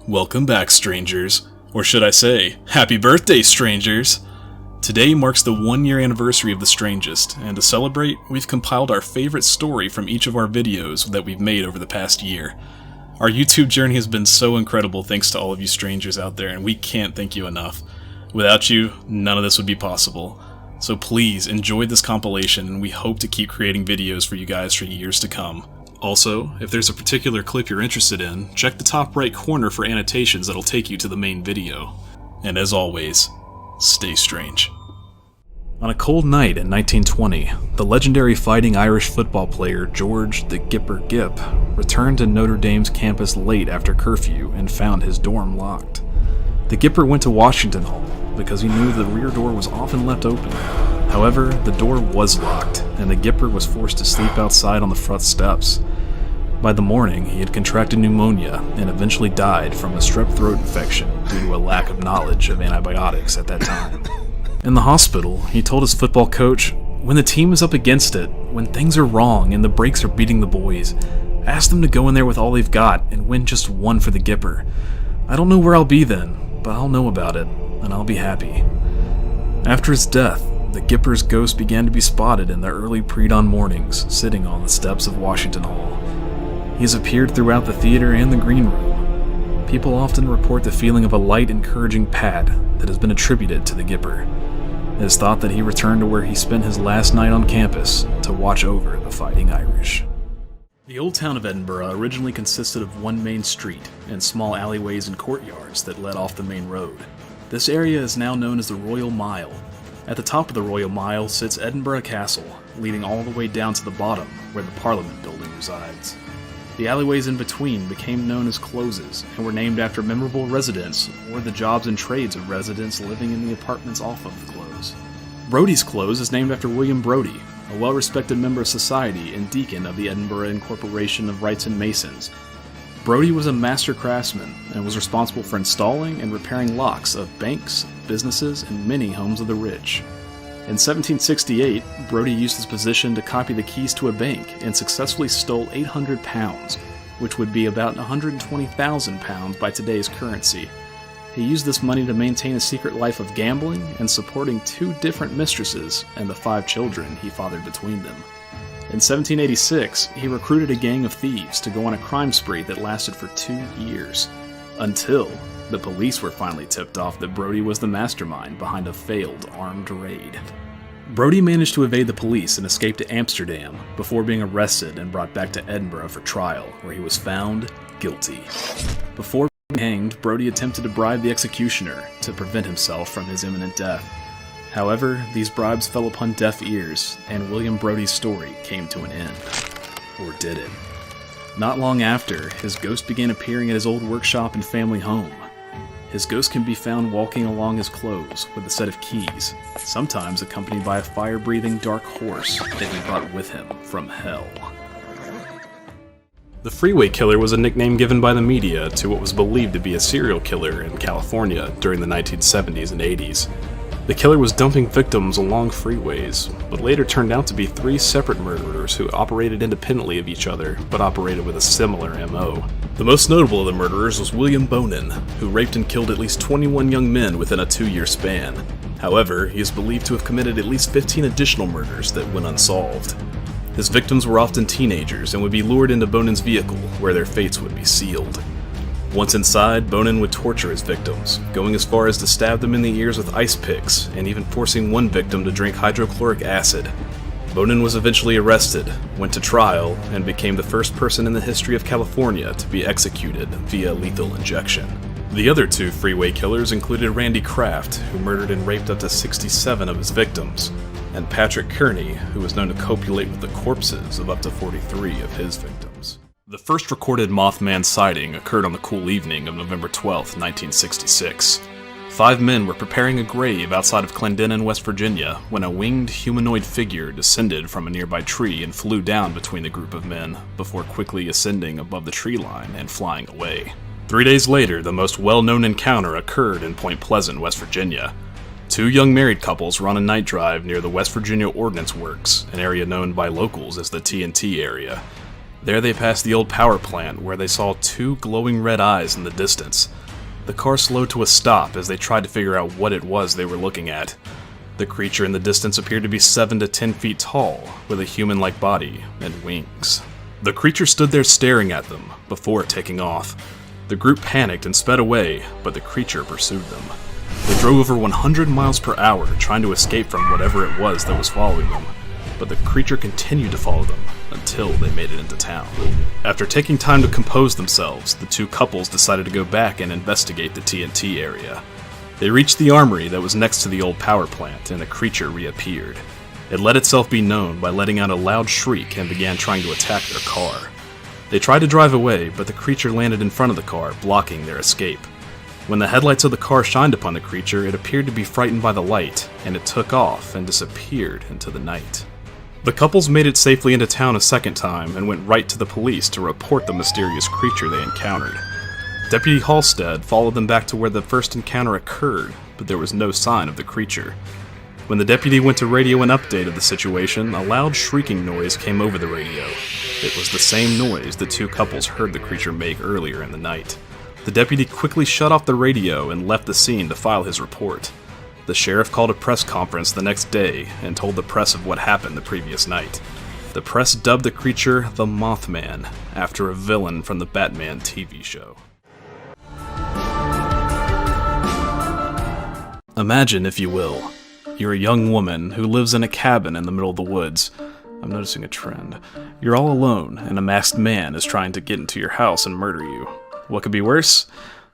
Welcome back, strangers. Or should I say, happy birthday, strangers! Today marks the 1-year anniversary of The Strangest, and to celebrate, we've compiled our favorite story from each of our videos that we've made over the past year. Our YouTube journey has been so incredible thanks to all of you strangers out there, and we can't thank you enough. Without you, none of this would be possible. So please, enjoy this compilation, and we hope to keep creating videos for you guys for years to come. Also, if there's a particular clip you're interested in, check the top right corner for annotations that'll take you to the main video. And as always, stay strange. On a cold night in 1920, the legendary fighting Irish football player George the Gipper Gip returned to Notre Dame's campus late after curfew and found his dorm locked. The Gipper went to Washington Hall because he knew the rear door was often left open. However, the door was locked, and the Gipper was forced to sleep outside on the front steps. By the morning, he had contracted pneumonia and eventually died from a strep throat infection due to a lack of knowledge of antibiotics at that time. In the hospital, he told his football coach, "When the team is up against it, when things are wrong and the breaks are beating the boys, ask them to go in there with all they've got and win just one for the Gipper. I don't know where I'll be then, but I'll know about it, and I'll be happy." After his death, the Gipper's ghost began to be spotted in the early pre-dawn mornings, sitting on the steps of Washington Hall. He has appeared throughout the theater and the green room. People often report the feeling of a light, encouraging pat that has been attributed to the Gipper. It is thought that he returned to where he spent his last night on campus to watch over the Fighting Irish. The old town of Edinburgh originally consisted of one main street and small alleyways and courtyards that led off the main road. This area is now known as the Royal Mile. At the top of the Royal Mile sits Edinburgh Castle, leading all the way down to the bottom where the Parliament building resides. The alleyways in between became known as closes and were named after memorable residents or the jobs and trades of residents living in the apartments off of the close. Brodys Clothes is named after William Brodie, a well-respected member of society and deacon of the Edinburgh Incorporation of Wrights and Masons. Brodie was a master craftsman and was responsible for installing and repairing locks of banks, businesses, and many homes of the rich. In 1768, Brodie used his position to copy the keys to a bank and successfully stole £800, which would be about £120,000 by today's currency. He used this money to maintain a secret life of gambling and supporting 2 different mistresses and the 5 children he fathered between them. In 1786, he recruited a gang of thieves to go on a crime spree that lasted for 2 years, until the police were finally tipped off that Brodie was the mastermind behind a failed armed raid. Brodie managed to evade the police and escape to Amsterdam before being arrested and brought back to Edinburgh for trial, where he was found guilty. Before being hanged, Brodie attempted to bribe the executioner to prevent himself from his imminent death. However, these bribes fell upon deaf ears, and William Brodie's story came to an end. Or did it? Not long after, his ghost began appearing at his old workshop and family home. His ghost can be found walking along his clothes with a set of keys, sometimes accompanied by a fire-breathing dark horse that he brought with him from hell. The Freeway Killer was a nickname given by the media to what was believed to be a serial killer in California during the 1970s and 80s. The killer was dumping victims along freeways, but later turned out to be 3 separate murderers who operated independently of each other, but operated with a similar MO. The most notable of the murderers was William Bonin, who raped and killed at least 21 young men within a 2-year span. However, he is believed to have committed at least 15 additional murders that went unsolved. His victims were often teenagers and would be lured into Bonin's vehicle, where their fates would be sealed. Once inside, Bonin would torture his victims, going as far as to stab them in the ears with ice picks, and even forcing one victim to drink hydrochloric acid. Bonin was eventually arrested, went to trial, and became the first person in the history of California to be executed via lethal injection. The other 2 freeway killers included Randy Kraft, who murdered and raped up to 67 of his victims, and Patrick Kearney, who was known to copulate with the corpses of up to 43 of his victims. The first recorded Mothman sighting occurred on the cool evening of November 12, 1966. 5 men were preparing a grave outside of Clendenin, West Virginia, when a winged humanoid figure descended from a nearby tree and flew down between the group of men, before quickly ascending above the tree line and flying away. 3 days later, the most well-known encounter occurred in Point Pleasant, West Virginia. 2 young married couples were on a night drive near the West Virginia Ordnance Works, an area known by locals as the TNT area. There they passed the old power plant, where they saw two glowing red eyes in the distance. The car slowed to a stop as they tried to figure out what it was they were looking at. The creature in the distance appeared to be 7 to 10 feet tall, with a human-like body and wings. The creature stood there staring at them, before taking off. The group panicked and sped away, but the creature pursued them. They drove over 100 miles per hour, trying to escape from whatever it was that was following them, but the creature continued to follow them until they made it into town. After taking time to compose themselves, the two couples decided to go back and investigate the TNT area. They reached the armory that was next to the old power plant, and the creature reappeared. It let itself be known by letting out a loud shriek and began trying to attack their car. They tried to drive away, but the creature landed in front of the car, blocking their escape. When the headlights of the car shined upon the creature, it appeared to be frightened by the light, and it took off and disappeared into the night. The couples made it safely into town a second time and went right to the police to report the mysterious creature they encountered. Deputy Halstead followed them back to where the first encounter occurred, but there was no sign of the creature. When the deputy went to radio an update of the situation, a loud shrieking noise came over the radio. It was the same noise the two couples heard the creature make earlier in the night. The deputy quickly shut off the radio and left the scene to file his report. The sheriff called a press conference the next day and told the press of what happened the previous night. The press dubbed the creature the Mothman, after a villain from the Batman TV show. Imagine, if you will, you're a young woman who lives in a cabin in the middle of the woods. I'm noticing a trend. You're all alone, and a masked man is trying to get into your house and murder you. What could be worse?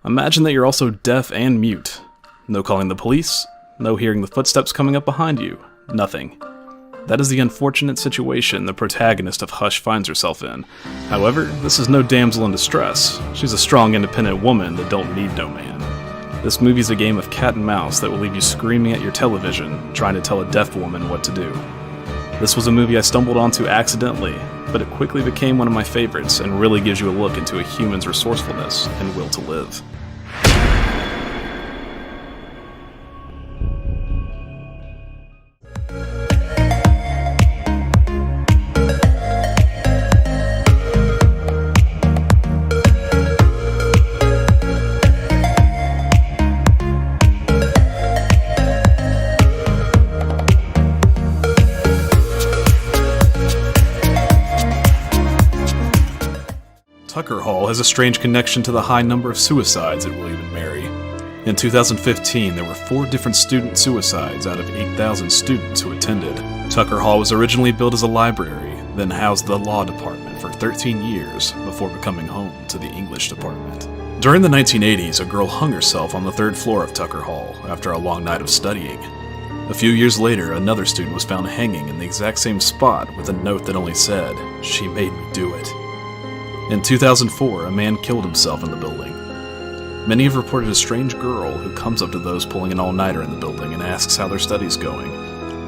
Imagine that you're also deaf and mute. No calling the police, no hearing the footsteps coming up behind you, nothing. That is the unfortunate situation the protagonist of Hush finds herself in. However, this is no damsel in distress. She's a strong, independent woman that don't need no man. This movie's a game of cat and mouse that will leave you screaming at your television, trying to tell a deaf woman what to do. This was a movie I stumbled onto accidentally, but it quickly became one of my favorites and really gives you a look into a human's resourcefulness and will to live. Tucker Hall has a strange connection to the high number of suicides at William & Mary. In 2015, there were 4 different student suicides out of 8,000 students who attended. Tucker Hall was originally built as a library, then housed the law department for 13 years before becoming home to the English department. During the 1980s, a girl hung herself on the 3rd floor of Tucker Hall after a long night of studying. A few years later, another student was found hanging in the exact same spot with a note that only said, "She made me do it." In 2004, a man killed himself in the building. Many have reported a strange girl who comes up to those pulling an all-nighter in the building and asks how their study's going.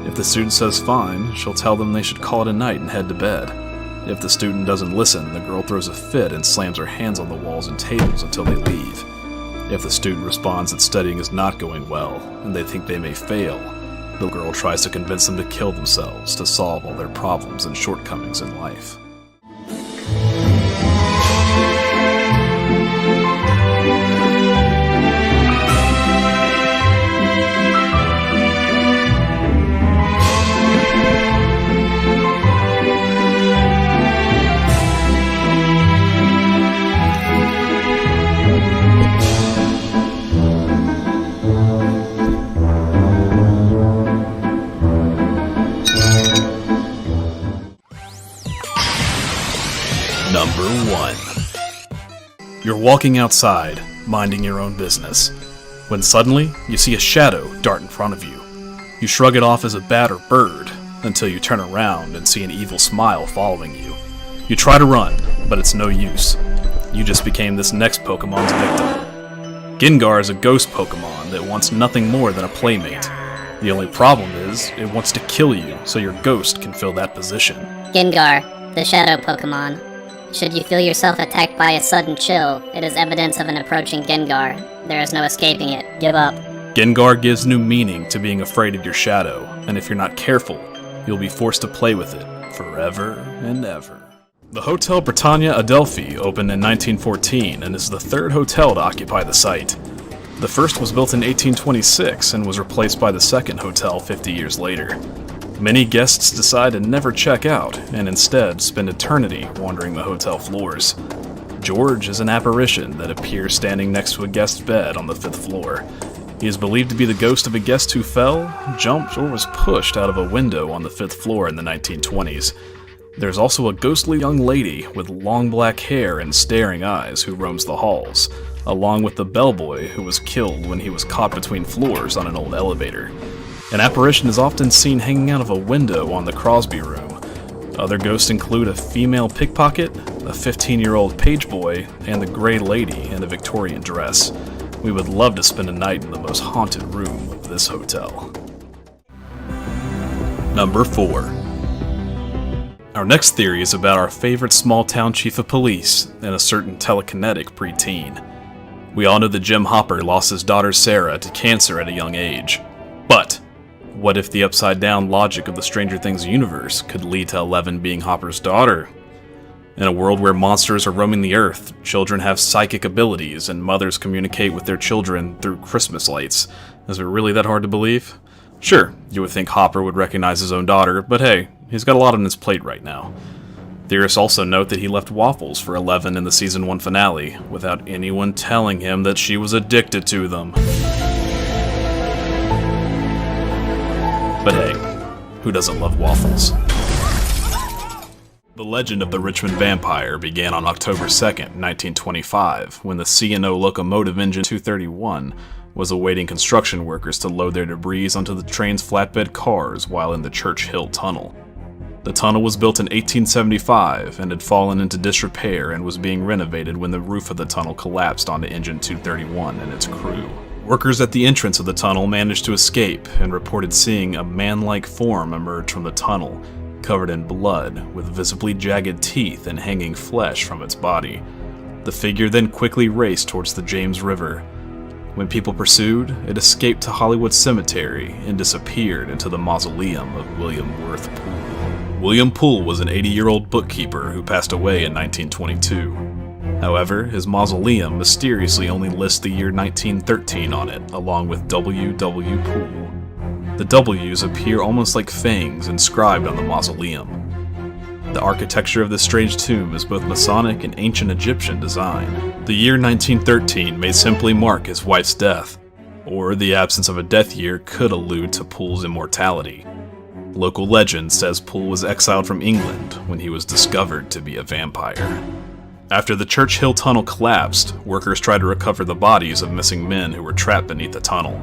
If the student says fine, she'll tell them they should call it a night and head to bed. If the student doesn't listen, the girl throws a fit and slams her hands on the walls and tables until they leave. If the student responds that studying is not going well and they think they may fail, the girl tries to convince them to kill themselves to solve all their problems and shortcomings in life. Number 1. You're walking outside, minding your own business, when suddenly you see a shadow dart in front of you. You shrug it off as a bat or bird, until you turn around and see an evil smile following you. You try to run, but it's no use. You just became this next Pokemon's victim. Gengar is a ghost Pokemon that wants nothing more than a playmate. The only problem is, it wants to kill you so your ghost can fill that position. Gengar, the shadow Pokemon. Should you feel yourself attacked by a sudden chill, it is evidence of an approaching Gengar. There is no escaping it. Give up. Gengar gives new meaning to being afraid of your shadow, and if you're not careful, you'll be forced to play with it forever and ever. The Hotel Britannia Adelphi opened in 1914 and is the third hotel to occupy the site. The first was built in 1826 and was replaced by the second hotel 50 years later. Many guests decide to never check out and instead spend eternity wandering the hotel floors. George is an apparition that appears standing next to a guest's bed on the 5th floor. He is believed to be the ghost of a guest who fell, jumped, or was pushed out of a window on the 5th floor in the 1920s. There's also a ghostly young lady with long black hair and staring eyes who roams the halls, along with the bellboy who was killed when he was caught between floors on an old elevator. An apparition is often seen hanging out of a window on the Crosby room. Other ghosts include a female pickpocket, a 15-year-old page boy, and the Grey Lady in a Victorian dress. We would love to spend a night in the most haunted room of this hotel. Number 4. Our next theory is about our favorite small-town chief of police and a certain telekinetic preteen. We all know that Jim Hopper lost his daughter Sarah to cancer at a young age. But what if the upside-down logic of the Stranger Things universe could lead to Eleven being Hopper's daughter? In a world where monsters are roaming the earth, children have psychic abilities, and mothers communicate with their children through Christmas lights. Is it really that hard to believe? Sure, you would think Hopper would recognize his own daughter, but hey, he's got a lot on his plate right now. Theorists also note that he left waffles for Eleven in the season 1 finale, without anyone telling him that she was addicted to them. But hey, who doesn't love waffles? The legend of the Richmond Vampire began on October 2nd, 1925, when the C&O locomotive engine 231 was awaiting construction workers to load their debris onto the train's flatbed cars while in the Church Hill Tunnel. The tunnel was built in 1875 and had fallen into disrepair and was being renovated when the roof of the tunnel collapsed onto engine 231 and its crew. Workers at the entrance of the tunnel managed to escape and reported seeing a man-like form emerge from the tunnel, covered in blood, with visibly jagged teeth and hanging flesh from its body. The figure then quickly raced towards the James River. When people pursued, it escaped to Hollywood Cemetery and disappeared into the mausoleum of William Worth Poole. William Poole was an 80-year-old bookkeeper who passed away in 1922. However, his mausoleum mysteriously only lists the year 1913 on it, along with W.W. Poole. The W's appear almost like fangs inscribed on the mausoleum. The architecture of this strange tomb is both Masonic and ancient Egyptian design. The year 1913 may simply mark his wife's death, or the absence of a death year could allude to Poole's immortality. Local legend says Poole was exiled from England when he was discovered to be a vampire. After the Church Hill Tunnel collapsed, workers tried to recover the bodies of missing men who were trapped beneath the tunnel.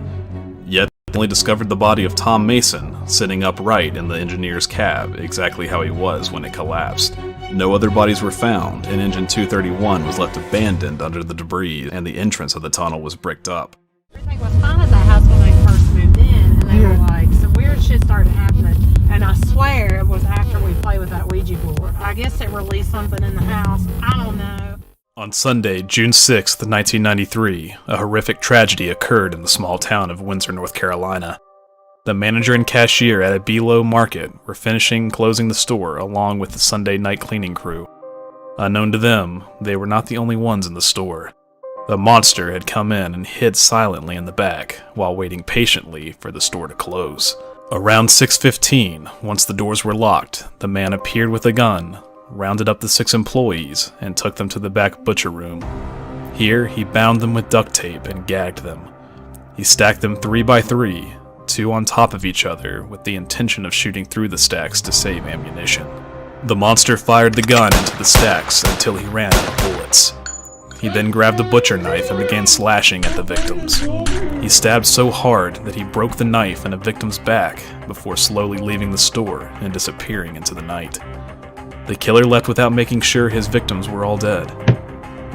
Yet, they only discovered the body of Tom Mason, sitting upright in the engineer's cab, exactly how he was when it collapsed. No other bodies were found, and engine 231 was left abandoned under the debris, and the entrance of the tunnel was bricked up. Everything was fine at the house when they first moved in, and they were like, some weird shit started happening. And I swear it was after we played with that Ouija board. I guess it released something in the house. I don't know. On Sunday, June 6th, 1993, a horrific tragedy occurred in the small town of Windsor, North Carolina. The manager and cashier at a Below market were finishing closing the store along with the Sunday night cleaning crew. Unknown to them, they were not the only ones in the store. The monster had come in and hid silently in the back while waiting patiently for the store to close. Around 6:15, once the doors were locked, the man appeared with a gun, rounded up the 6 employees, and took them to the back butcher room. Here, he bound them with duct tape and gagged them. He stacked them 3 by 3, 2 on top of each other, with the intention of shooting through the stacks to save ammunition. The monster fired the gun into the stacks until he ran out of bullets. He then grabbed a butcher knife and began slashing at the victims. He stabbed so hard that he broke the knife in a victim's back before slowly leaving the store and disappearing into the night. The killer left without making sure his victims were all dead.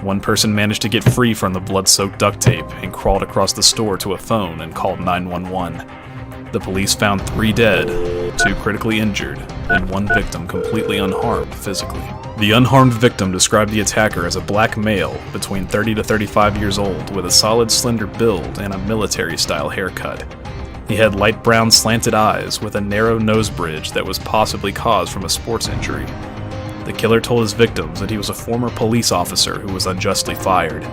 One person managed to get free from the blood-soaked duct tape and crawled across the store to a phone and called 911. The police found 3 dead, 2 critically injured, and 1 victim completely unharmed physically. The unharmed victim described the attacker as a black male between 30 to 35 years old with a solid slender build and a military-style haircut. He had light brown slanted eyes with a narrow nose bridge that was possibly caused from a sports injury. The killer told his victims that he was a former police officer who was unjustly fired.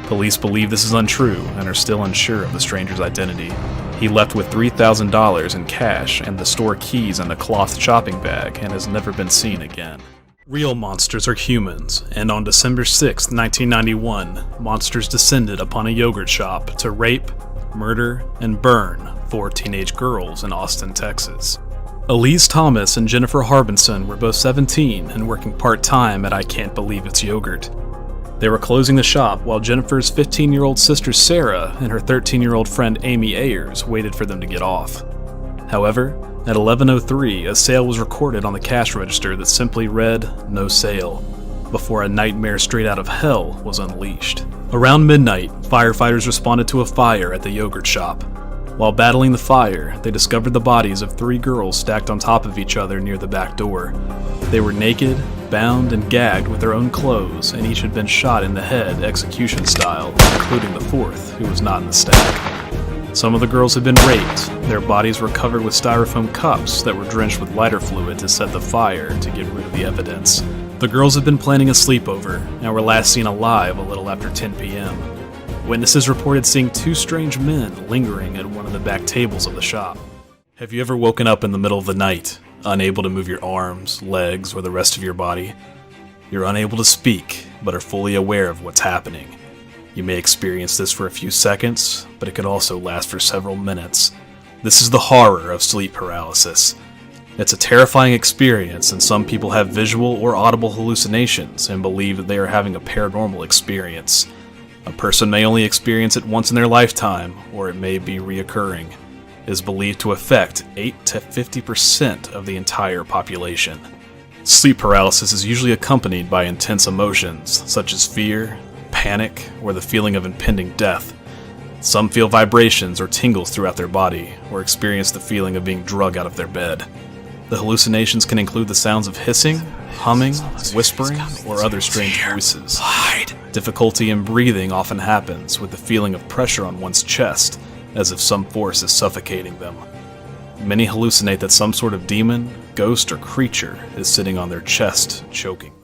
Police believe this is untrue and are still unsure of the stranger's identity. He left with $3,000 in cash and the store keys in a cloth shopping bag and has never been seen again. Real monsters are humans, and on December 6, 1991, monsters descended upon a yogurt shop to rape, murder, and burn 4 teenage girls in Austin, Texas. Elise Thomas and Jennifer Harbinson were both 17 and working part-time at I Can't Believe It's Yogurt. They were closing the shop while Jennifer's 15-year-old sister Sarah and her 13-year-old friend Amy Ayers waited for them to get off. However, at 11:03, a sale was recorded on the cash register that simply read, "No sale," before a nightmare straight out of hell was unleashed. Around midnight, firefighters responded to a fire at the yogurt shop. While battling the fire, they discovered the bodies of 3 girls stacked on top of each other near the back door. They were naked, bound, and gagged with their own clothes, and each had been shot in the head execution style, including the 4th, who was not in the stack. Some of the girls had been raped. Their bodies were covered with styrofoam cups that were drenched with lighter fluid to set the fire to get rid of the evidence. The girls had been planning a sleepover and were last seen alive a little after 10 p.m. Witnesses reported seeing 2 strange men lingering at one of the back tables of the shop. Have you ever woken up in the middle of the night, unable to move your arms, legs, or the rest of your body? You're unable to speak, but are fully aware of what's happening. You may experience this for a few seconds, but it could also last for several minutes. This is the horror of sleep paralysis. It's a terrifying experience, and some people have visual or audible hallucinations and believe that they are having a paranormal experience. A person may only experience it once in their lifetime, or it may be reoccurring. It is believed to affect 8 to 50% of the entire population. Sleep paralysis is usually accompanied by intense emotions, such as fear, panic, or the feeling of impending death. Some feel vibrations or tingles throughout their body, or experience the feeling of being drug out of their bed. The hallucinations can include the sounds of hissing, humming, whispering, or other strange voices. Difficulty in breathing often happens with the feeling of pressure on one's chest, as if some force is suffocating them. Many hallucinate that some sort of demon, ghost, or creature is sitting on their chest, choking them.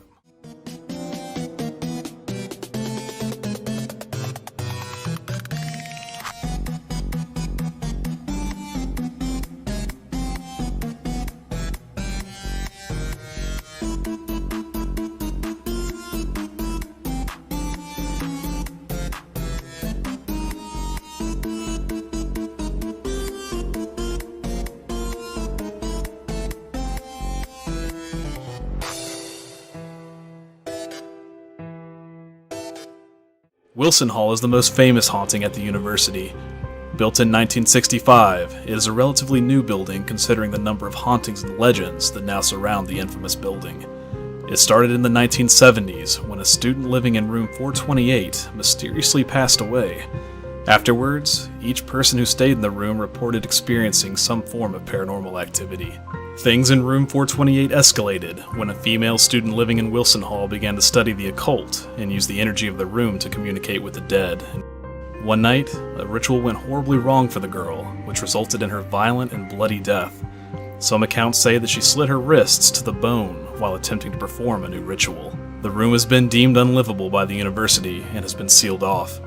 Wilson Hall is the most famous haunting at the university. Built in 1965, it is a relatively new building considering the number of hauntings and legends that now surround the infamous building. It started in the 1970s when a student living in room 428 mysteriously passed away. Afterwards, each person who stayed in the room reported experiencing some form of paranormal activity. Things in room 428 escalated when a female student living in Wilson Hall began to study the occult and use the energy of the room to communicate with the dead. One night, a ritual went horribly wrong for the girl, which resulted in her violent and bloody death. Some accounts say that she slit her wrists to the bone while attempting to perform a new ritual. The room has been deemed unlivable by the university and has been sealed off.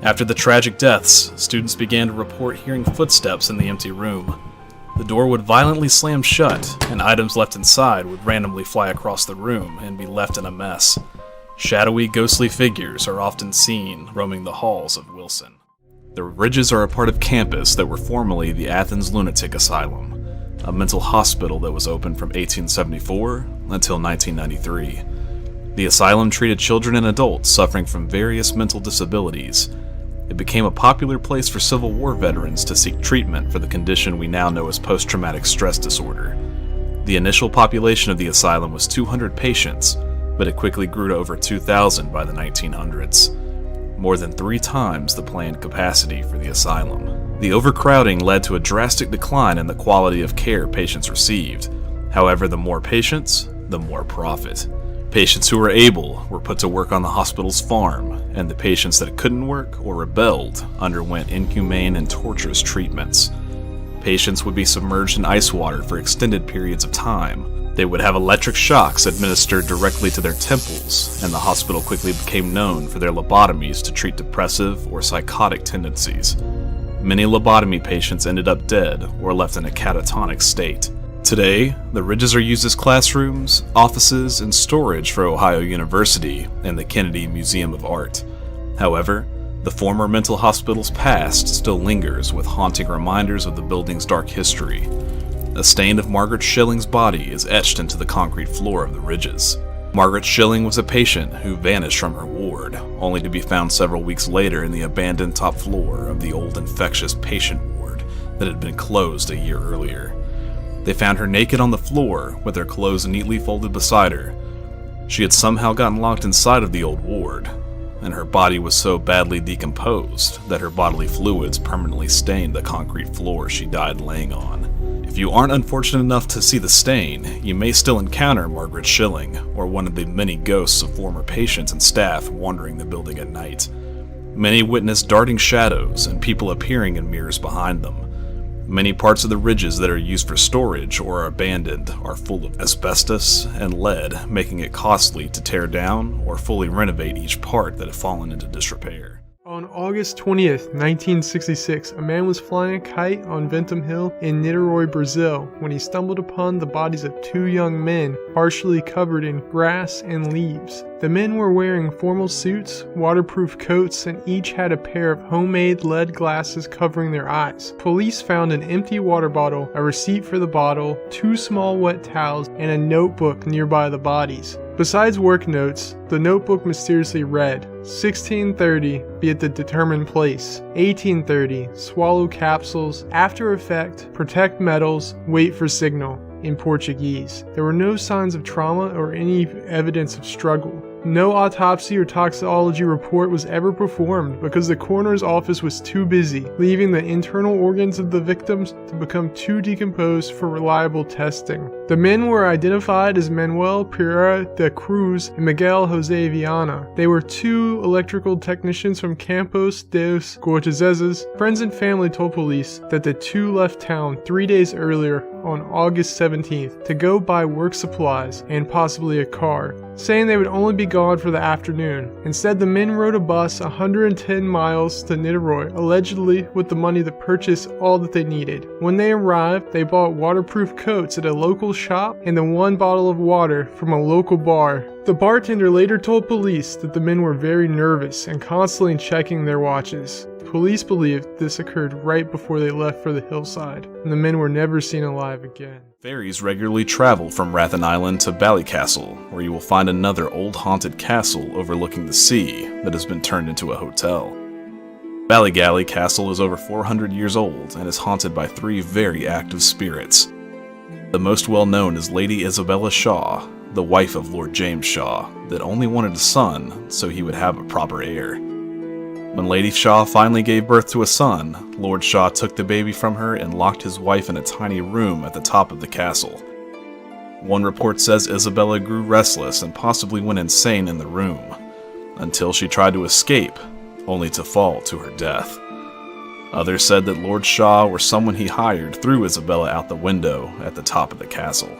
After the tragic deaths, students began to report hearing footsteps in the empty room. The door would violently slam shut, and items left inside would randomly fly across the room and be left in a mess. Shadowy, ghostly figures are often seen roaming the halls of Wilson. The Ridges are a part of campus that were formerly the Athens Lunatic Asylum, a mental hospital that was open from 1874 until 1993. The asylum treated children and adults suffering from various mental disabilities. It became a popular place for Civil War veterans to seek treatment for the condition we now know as post-traumatic stress disorder. The initial population of the asylum was 200 patients, but it quickly grew to over 2,000 by the 1900s. More than 3 times the planned capacity for the asylum. The overcrowding led to a drastic decline in the quality of care patients received. However, the more patients, the more profit. Patients who were able were put to work on the hospital's farm, and the patients that couldn't work or rebelled underwent inhumane and torturous treatments. Patients would be submerged in ice water for extended periods of time. They would have electric shocks administered directly to their temples, and the hospital quickly became known for their lobotomies to treat depressive or psychotic tendencies. Many lobotomy patients ended up dead or left in a catatonic state. Today, the ridges are used as classrooms, offices, and storage for Ohio University and the Kennedy Museum of Art. However, the former mental hospital's past still lingers with haunting reminders of the building's dark history. A stain of Margaret Schilling's body is etched into the concrete floor of the ridges. Margaret Schilling was a patient who vanished from her ward, only to be found several weeks later in the abandoned top floor of the old infectious patient ward that had been closed a year earlier. They found her naked on the floor with her clothes neatly folded beside her. She had somehow gotten locked inside of the old ward, and her body was so badly decomposed that her bodily fluids permanently stained the concrete floor she died laying on. If you aren't unfortunate enough to see the stain, you may still encounter Margaret Schilling, or one of the many ghosts of former patients and staff wandering the building at night. Many witness darting shadows and people appearing in mirrors behind them. Many parts of the ridges that are used for storage or are abandoned are full of asbestos and lead, making it costly to tear down or fully renovate each part that had fallen into disrepair. On August 20th, 1966, a man was flying a kite on Vinton Hill in Niterói, Brazil, when he stumbled upon the bodies of two young men partially covered in grass and leaves. The men were wearing formal suits, waterproof coats, and each had a pair of homemade lead glasses covering their eyes. Police found an empty water bottle, a receipt for the bottle, two small wet towels, and a notebook nearby the bodies. Besides work notes, the notebook mysteriously read, 1630, be at the determined place. 1830, swallow capsules. After effect, protect metals, wait for signal. In Portuguese. There were no signs of trauma or any evidence of struggle. No autopsy or toxicology report was ever performed because the coroner's office was too busy, leaving the internal organs of the victims to become too decomposed for reliable testing. The men were identified as Manuel Pereira de Cruz and Miguel Jose Viana. They were two electrical technicians from Campos dos Goitacazes. Friends and family told police that the two left town 3 days earlier on August 17th to go buy work supplies and possibly a car, saying they would only be gone for the afternoon. Instead, the men rode a bus 110 miles to Niterói, allegedly with the money to purchase all that they needed. When they arrived, they bought waterproof coats at a local shop and then one bottle of water from a local bar. The bartender later told police that the men were very nervous and constantly checking their watches. Police believed this occurred right before they left for the hillside, and the men were never seen alive again. Ferries regularly travel from Rathlin Island to Ballygally Castle, where you will find another old haunted castle overlooking the sea that has been turned into a hotel. Ballygally Castle is over 400 years old and is haunted by three very active spirits. The most well known is Lady Isabella Shaw, the wife of Lord James Shaw, that only wanted a son so he would have a proper heir. When Lady Shaw finally gave birth to a son, Lord Shaw took the baby from her and locked his wife in a tiny room at the top of the castle. One report says Isabella grew restless and possibly went insane in the room, until she tried to escape, only to fall to her death. Others said that Lord Shaw or someone he hired threw Isabella out the window at the top of the castle.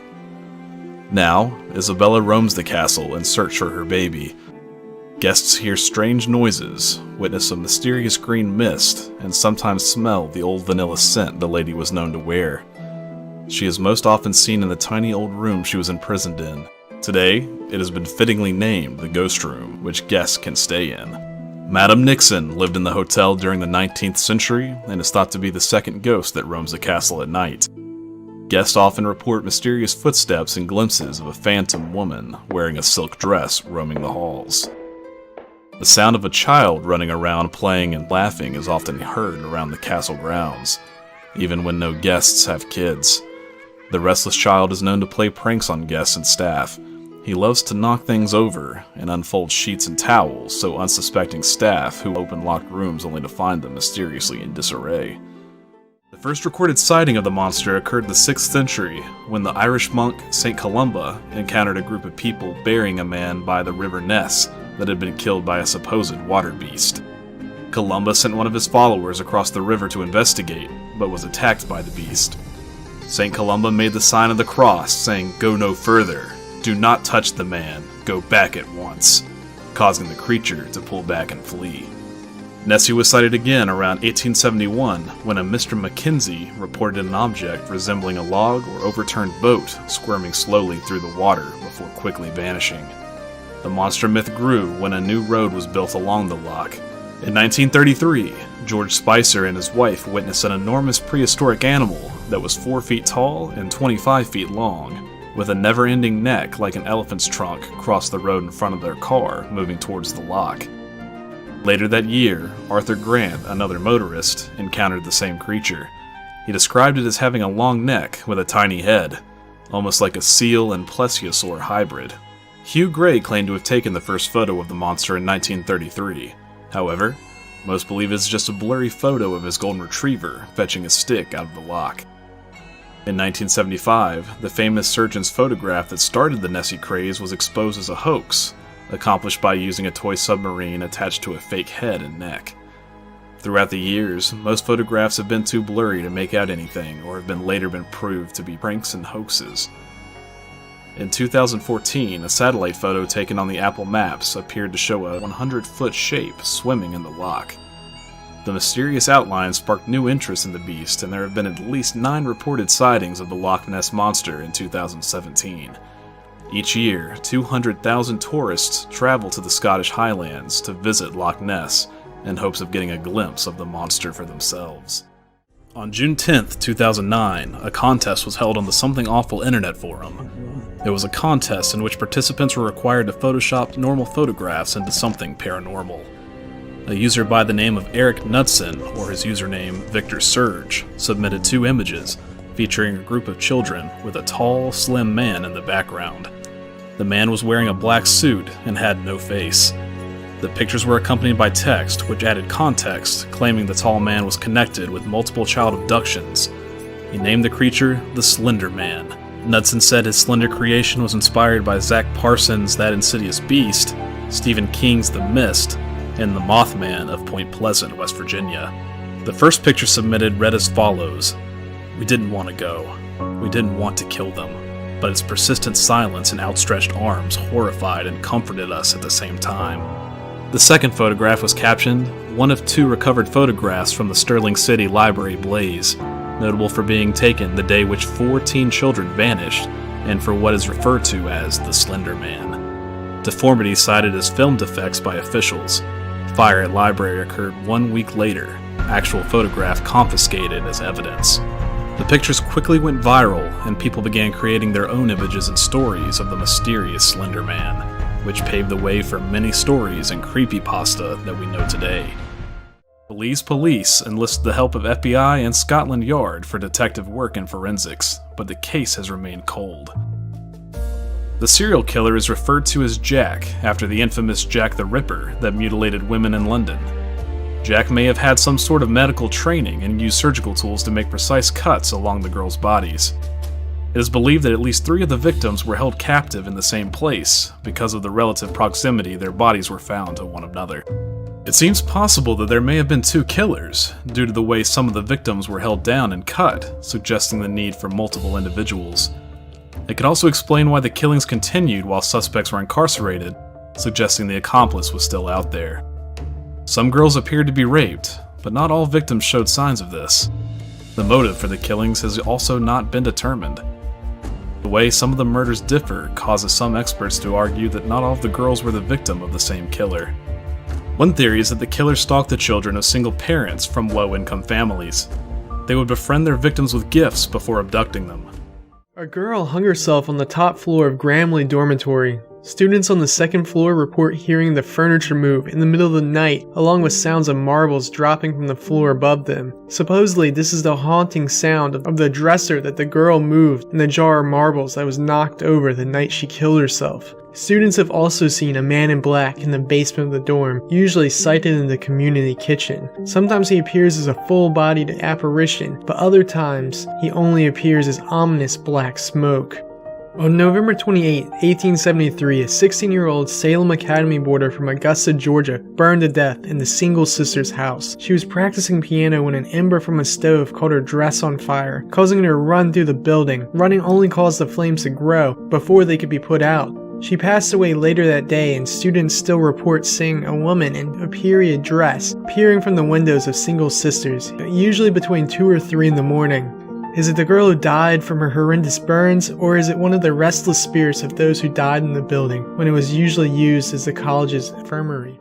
Now, Isabella roams the castle in search for her baby. Guests hear strange noises, witness a mysterious green mist, and sometimes smell the old vanilla scent the lady was known to wear. She is most often seen in the tiny old room she was imprisoned in. Today, it has been fittingly named the Ghost Room, which guests can stay in. Madame Nixon lived in the hotel during the 19th century and is thought to be the second ghost that roams the castle at night. Guests often report mysterious footsteps and glimpses of a phantom woman wearing a silk dress roaming the halls. The sound of a child running around playing and laughing is often heard around the castle grounds, even when no guests have kids. The restless child is known to play pranks on guests and staff. He loves to knock things over and unfold sheets and towels so unsuspecting staff who open locked rooms only to find them mysteriously in disarray. The first recorded sighting of the monster occurred in the 6th century when the Irish monk St. Columba encountered a group of people burying a man by the River Ness that had been killed by a supposed water beast. Columba sent one of his followers across the river to investigate, but was attacked by the beast. St. Columba made the sign of the cross, saying, "Go no further. Do not touch the man. Go back at once," causing the creature to pull back and flee. Nessie was sighted again around 1871 when a Mr. Mackenzie reported an object resembling a log or overturned boat squirming slowly through the water before quickly vanishing. The monster myth grew when a new road was built along the loch. In 1933, George Spicer and his wife witnessed an enormous prehistoric animal that was 4 feet tall and 25 feet long, with a never-ending neck like an elephant's trunk cross the road in front of their car moving towards the loch. Later that year, Arthur Grant, another motorist, encountered the same creature. He described it as having a long neck with a tiny head, almost like a seal and plesiosaur hybrid. Hugh Gray claimed to have taken the first photo of the monster in 1933. However, most believe it's just a blurry photo of his golden retriever fetching a stick out of the loch. In 1975, the famous surgeon's photograph that started the Nessie craze was exposed as a hoax, accomplished by using a toy submarine attached to a fake head and neck. Throughout the years, most photographs have been too blurry to make out anything or have been later proved to be pranks and hoaxes. In 2014, a satellite photo taken on the Apple Maps appeared to show a 100-foot shape swimming in the loch. The mysterious outline sparked new interest in the beast, and there have been at least 9 reported sightings of the Loch Ness Monster in 2017. Each year, 200,000 tourists travel to the Scottish Highlands to visit Loch Ness in hopes of getting a glimpse of the monster for themselves. On June 10th, 2009, a contest was held on the Something Awful internet forum. It was a contest in which participants were required to Photoshop normal photographs into something paranormal. A user by the name of Eric Knudsen, or his username Victor Surge, submitted 2 images featuring a group of children with a tall, slim man in the background. The man was wearing a black suit and had no face. The pictures were accompanied by text, which added context, claiming the tall man was connected with multiple child abductions. He named the creature the Slender Man. Knudsen said his slender creation was inspired by Zach Parsons' That Insidious Beast, Stephen King's The Mist, and the Mothman of Point Pleasant, West Virginia. The first picture submitted read as follows: "We didn't want to go. We didn't want to kill them, but its persistent silence and outstretched arms horrified and comforted us at the same time." The second photograph was captioned, "One of 2 recovered photographs from the Sterling City Library blaze, notable for being taken the day which 4 teen children vanished, and for what is referred to as the Slender Man. Deformities cited as film defects by officials. Fire at library occurred 1 week later. Actual photograph confiscated as evidence." The pictures quickly went viral, and people began creating their own images and stories of the mysterious Slender Man, which paved the way for many stories and creepypasta that we know today. Belize police enlisted the help of FBI and Scotland Yard for detective work and forensics, but the case has remained cold. The serial killer is referred to as Jack, after the infamous Jack the Ripper that mutilated women in London. Jack may have had some sort of medical training and used surgical tools to make precise cuts along the girls' bodies. It is believed that at least 3 of the victims were held captive in the same place because of the relative proximity their bodies were found to one another. It seems possible that there may have been 2 killers, due to the way some of the victims were held down and cut, suggesting the need for multiple individuals. It could also explain why the killings continued while suspects were incarcerated, suggesting the accomplice was still out there. Some girls appeared to be raped, but not all victims showed signs of this. The motive for the killings has also not been determined. The way some of the murders differ causes some experts to argue that not all of the girls were the victim of the same killer. One theory is that the killer stalked the children of single parents from low-income families. They would befriend their victims with gifts before abducting them. A girl hung herself on the top floor of Gramley Dormitory. Students on the second floor report hearing the furniture move in the middle of the night, along with sounds of marbles dropping from the floor above them. Supposedly, this is the haunting sound of the dresser that the girl moved and the jar of marbles that was knocked over the night she killed herself. Students have also seen a man in black in the basement of the dorm, usually sighted in the community kitchen. Sometimes he appears as a full-bodied apparition, but other times he only appears as ominous black smoke. On November 28, 1873, a 16-year-old Salem Academy boarder from Augusta, Georgia, burned to death in the single sister's house. She was practicing piano when an ember from a stove caught her dress on fire, causing her to run through the building. Running only caused the flames to grow before they could be put out. She passed away later that day, and students still report seeing a woman in a period dress peering from the windows of single sisters, usually between 2 or 3 in the morning. Is it the girl who died from her horrendous burns, or is it one of the restless spirits of those who died in the building when it was usually used as the college's infirmary?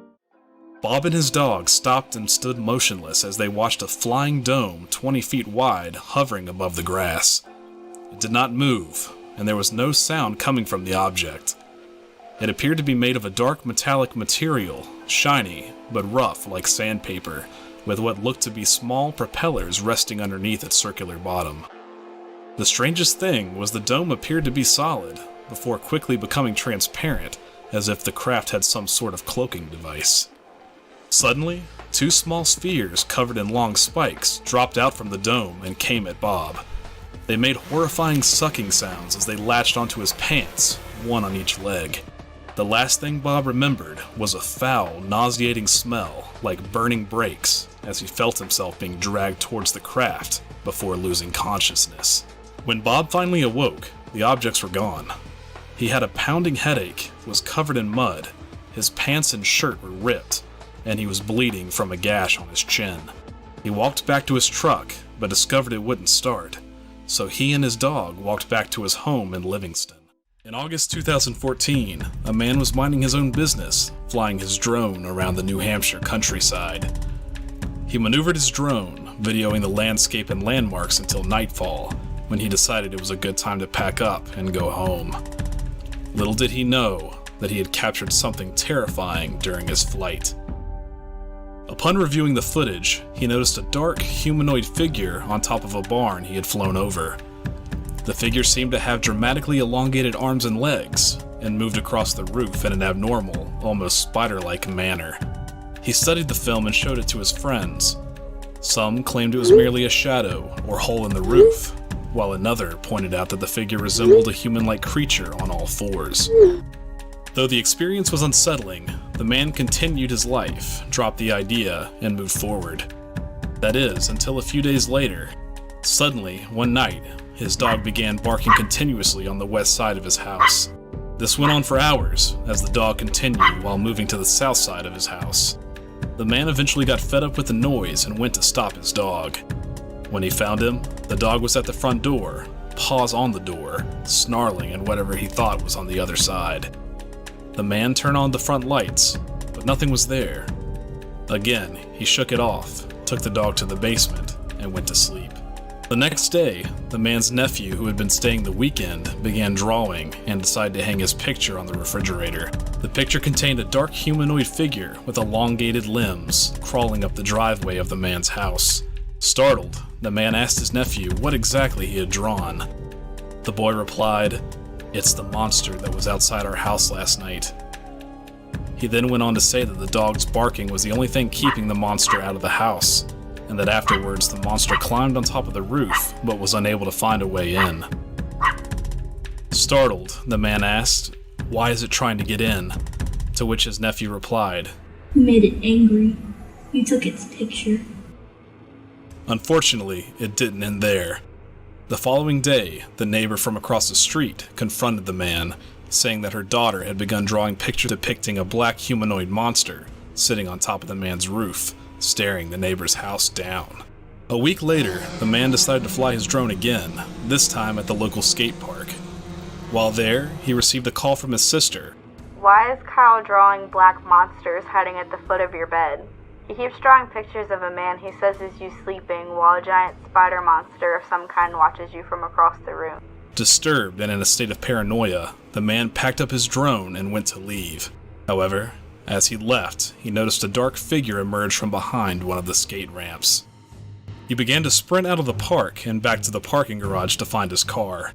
Bob and his dog stopped and stood motionless as they watched a flying dome 20 feet wide hovering above the grass. It did not move, and there was no sound coming from the object. It appeared to be made of a dark metallic material, shiny but rough like sandpaper, with what looked to be small propellers resting underneath its circular bottom. The strangest thing was the dome appeared to be solid, before quickly becoming transparent, as if the craft had some sort of cloaking device. Suddenly, 2 small spheres covered in long spikes dropped out from the dome and came at Bob. They made horrifying sucking sounds as they latched onto his pants, one on each leg. The last thing Bob remembered was a foul, nauseating smell like burning brakes as he felt himself being dragged towards the craft before losing consciousness. When Bob finally awoke, the objects were gone. He had a pounding headache, was covered in mud, his pants and shirt were ripped, and he was bleeding from a gash on his chin. He walked back to his truck, but discovered it wouldn't start, so he and his dog walked back to his home in Livingston. In August 2014, a man was minding his own business, flying his drone around the New Hampshire countryside. He maneuvered his drone, videoing the landscape and landmarks until nightfall, when he decided it was a good time to pack up and go home. Little did he know that he had captured something terrifying during his flight. Upon reviewing the footage, he noticed a dark, humanoid figure on top of a barn he had flown over. The figure seemed to have dramatically elongated arms and legs, and moved across the roof in an abnormal, almost spider-like manner. He studied the film and showed it to his friends. Some claimed it was merely a shadow or hole in the roof, while another pointed out that the figure resembled a human-like creature on all fours. Though the experience was unsettling, the man continued his life, dropped the idea, and moved forward. That is, until a few days later. Suddenly, one night, his dog began barking continuously on the west side of his house. This went on for hours, as the dog continued while moving to the south side of his house. The man eventually got fed up with the noise and went to stop his dog. When he found him, the dog was at the front door, paws on the door, snarling at whatever he thought was on the other side. The man turned on the front lights, but nothing was there. Again, he shook it off, took the dog to the basement, and went to sleep. The next day, the man's nephew, who had been staying the weekend, began drawing and decided to hang his picture on the refrigerator. The picture contained a dark humanoid figure with elongated limbs crawling up the driveway of the man's house. Startled, the man asked his nephew what exactly he had drawn. The boy replied, "It's the monster that was outside our house last night." He then went on to say that the dog's barking was the only thing keeping the monster out of the house, and that afterwards the monster climbed on top of the roof but was unable to find a way in. Startled, the man asked, "Why is it trying to get in?" To which his nephew replied, "You made it angry. You took its picture." Unfortunately, it didn't end there. The following day, the neighbor from across the street confronted the man, saying that her daughter had begun drawing pictures depicting a black humanoid monster sitting on top of the man's roof, staring the neighbor's house down. A week later, the man decided to fly his drone again, this time at the local skate park. While there, he received a call from his sister. "Why is Kyle drawing black monsters hiding at the foot of your bed? He keeps drawing pictures of a man he says is you sleeping while a giant spider monster of some kind watches you from across the room." Disturbed and in a state of paranoia, the man packed up his drone and went to leave. However, as he left, he noticed a dark figure emerge from behind one of the skate ramps. He began to sprint out of the park and back to the parking garage to find his car.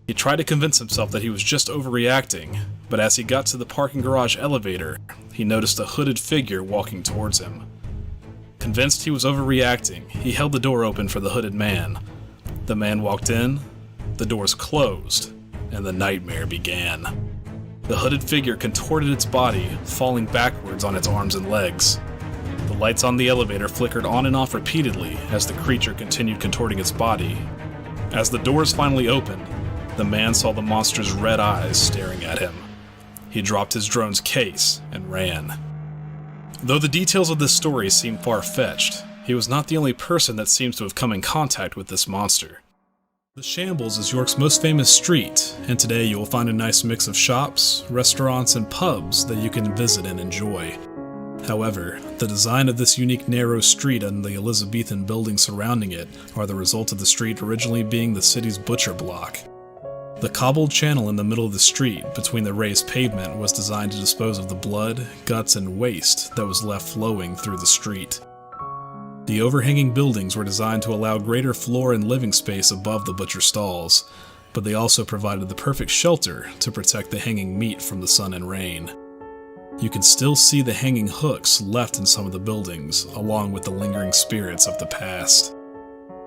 He tried to convince himself that he was just overreacting, but as he got to the parking garage elevator, he noticed a hooded figure walking towards him. Convinced he was overreacting, he held the door open for the hooded man. The man walked in, the doors closed, and the nightmare began. The hooded figure contorted its body, falling backwards on its arms and legs. The lights on the elevator flickered on and off repeatedly as the creature continued contorting its body. As the doors finally opened, the man saw the monster's red eyes staring at him. He dropped his drone's case and ran. Though the details of this story seem far-fetched, he was not the only person that seems to have come in contact with this monster. The Shambles is York's most famous street, and today you will find a nice mix of shops, restaurants, and pubs that you can visit and enjoy. However, the design of this unique narrow street and the Elizabethan buildings surrounding it are the result of the street originally being the city's butcher block. The cobbled channel in the middle of the street between the raised pavement was designed to dispose of the blood, guts, and waste that was left flowing through the street. The overhanging buildings were designed to allow greater floor and living space above the butcher stalls, but they also provided the perfect shelter to protect the hanging meat from the sun and rain. You can still see the hanging hooks left in some of the buildings, along with the lingering spirits of the past.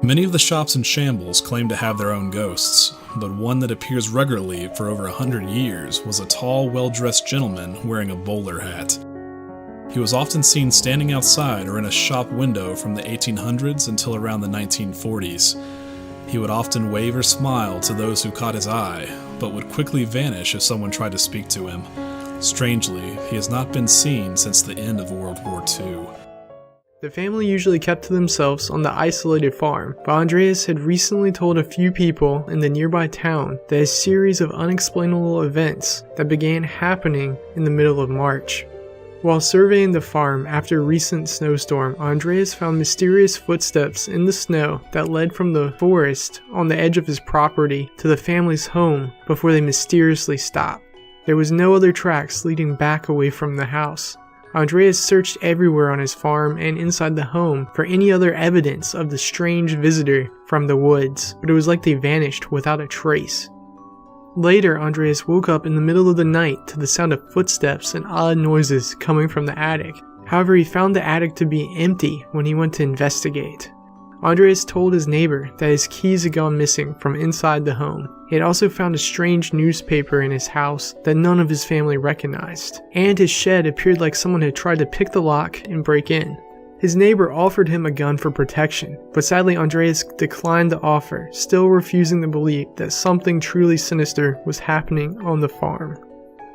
Many of the shops in Shambles claim to have their own ghosts, but one that appears regularly for over 100 years was a tall, well-dressed gentleman wearing a bowler hat. He was often seen standing outside or in a shop window from the 1800s until around the 1940s. He would often wave or smile to those who caught his eye, but would quickly vanish if someone tried to speak to him. Strangely, he has not been seen since the end of World War II. The family usually kept to themselves on the isolated farm, but Andreas had recently told a few people in the nearby town that a series of unexplainable events that began happening in the middle of March. While surveying the farm after a recent snowstorm, Andreas found mysterious footsteps in the snow that led from the forest on the edge of his property to the family's home before they mysteriously stopped. There was no other tracks leading back away from the house. Andreas searched everywhere on his farm and inside the home for any other evidence of the strange visitor from the woods, but it was like they vanished without a trace. Later, Andreas woke up in the middle of the night to the sound of footsteps and odd noises coming from the attic. However, he found the attic to be empty when he went to investigate. Andreas told his neighbor that his keys had gone missing from inside the home. He had also found a strange newspaper in his house that none of his family recognized, and his shed appeared like someone had tried to pick the lock and break in. His neighbor offered him a gun for protection, but sadly Andreas declined the offer, still refusing to believe that something truly sinister was happening on the farm.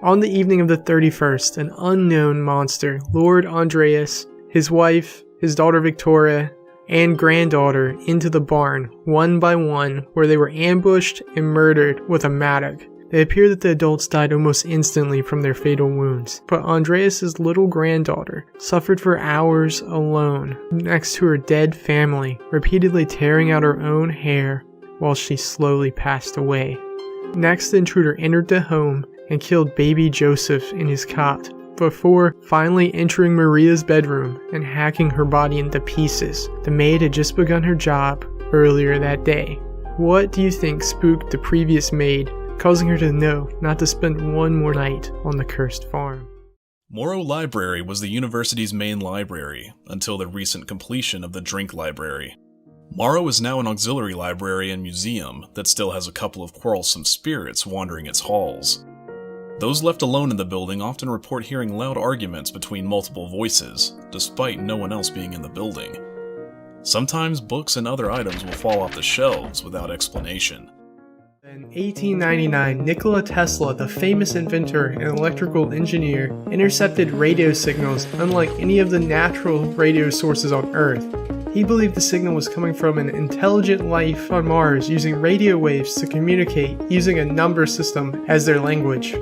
On the evening of the 31st, an unknown monster lured Andreas, his wife, his daughter Victoria, and granddaughter into the barn, one by one, where they were ambushed and murdered with a mattock. It appeared that the adults died almost instantly from their fatal wounds, but Andreas' little granddaughter suffered for hours alone next to her dead family, repeatedly tearing out her own hair while she slowly passed away. Next, the intruder entered the home and killed baby Joseph in his cot, before finally entering Maria's bedroom and hacking her body into pieces. The maid had just begun her job earlier that day. What do you think spooked the previous maid, causing her to know not to spend one more night on the cursed farm? Morrow Library was the university's main library, until the recent completion of the Drink Library. Morrow is now an auxiliary library and museum that still has a couple of quarrelsome spirits wandering its halls. Those left alone in the building often report hearing loud arguments between multiple voices, despite no one else being in the building. Sometimes books and other items will fall off the shelves without explanation. In 1899, Nikola Tesla, the famous inventor and electrical engineer, intercepted radio signals unlike any of the natural radio sources on Earth. He believed the signal was coming from an intelligent life on Mars using radio waves to communicate using a number system as their language.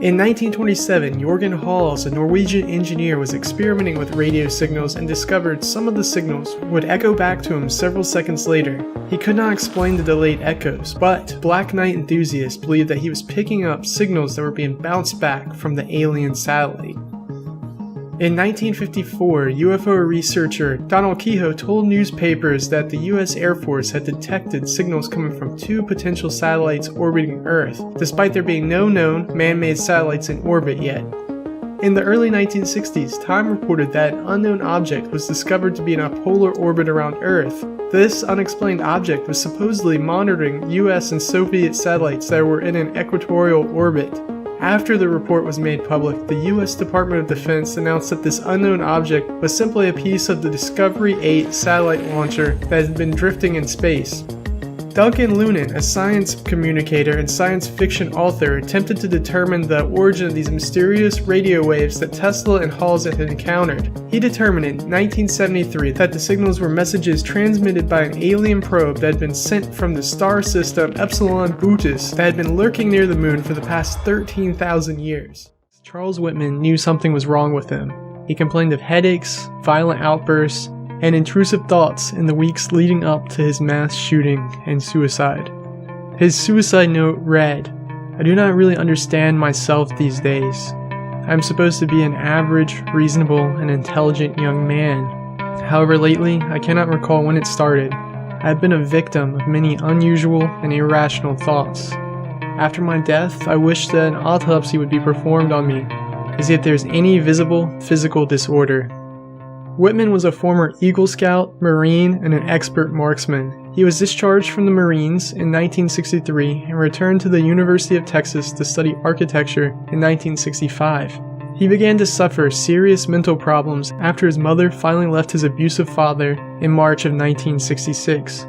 In 1927, Jørgen Halls, a Norwegian engineer, was experimenting with radio signals and discovered some of the signals would echo back to him several seconds later. He could not explain the delayed echoes, but Black Knight enthusiasts believed that he was picking up signals that were being bounced back from the alien satellite. In 1954, UFO researcher Donald Keyhoe told newspapers that the US Air Force had detected signals coming from two potential satellites orbiting Earth, despite there being no known man-made satellites in orbit yet. In the early 1960s, Time reported that an unknown object was discovered to be in a polar orbit around Earth, This unexplained object was supposedly monitoring US and Soviet satellites that were in an equatorial orbit. After the report was made public, the US Department of Defense announced that this unknown object was simply a piece of the Discovery 8 satellite launcher that had been drifting in space. Duncan Lunan, a science communicator and science fiction author, attempted to determine the origin of these mysterious radio waves that Tesla and Halsey had encountered. He determined in 1973 that the signals were messages transmitted by an alien probe that had been sent from the star system Epsilon Bootis that had been lurking near the moon for the past 13,000 years. Charles Whitman knew something was wrong with him. He complained of headaches, violent outbursts, and intrusive thoughts in the weeks leading up to his mass shooting and suicide. His suicide note read, "I do not really understand myself these days. I am supposed to be an average, reasonable, and intelligent young man. However, lately, I cannot recall when it started. I have been a victim of many unusual and irrational thoughts. After my death, I wish that an autopsy would be performed on me, as if there is any visible physical disorder." Whitman was a former Eagle Scout, Marine, and an expert marksman. He was discharged from the Marines in 1963 and returned to the University of Texas to study architecture in 1965. He began to suffer serious mental problems after his mother finally left his abusive father in March of 1966.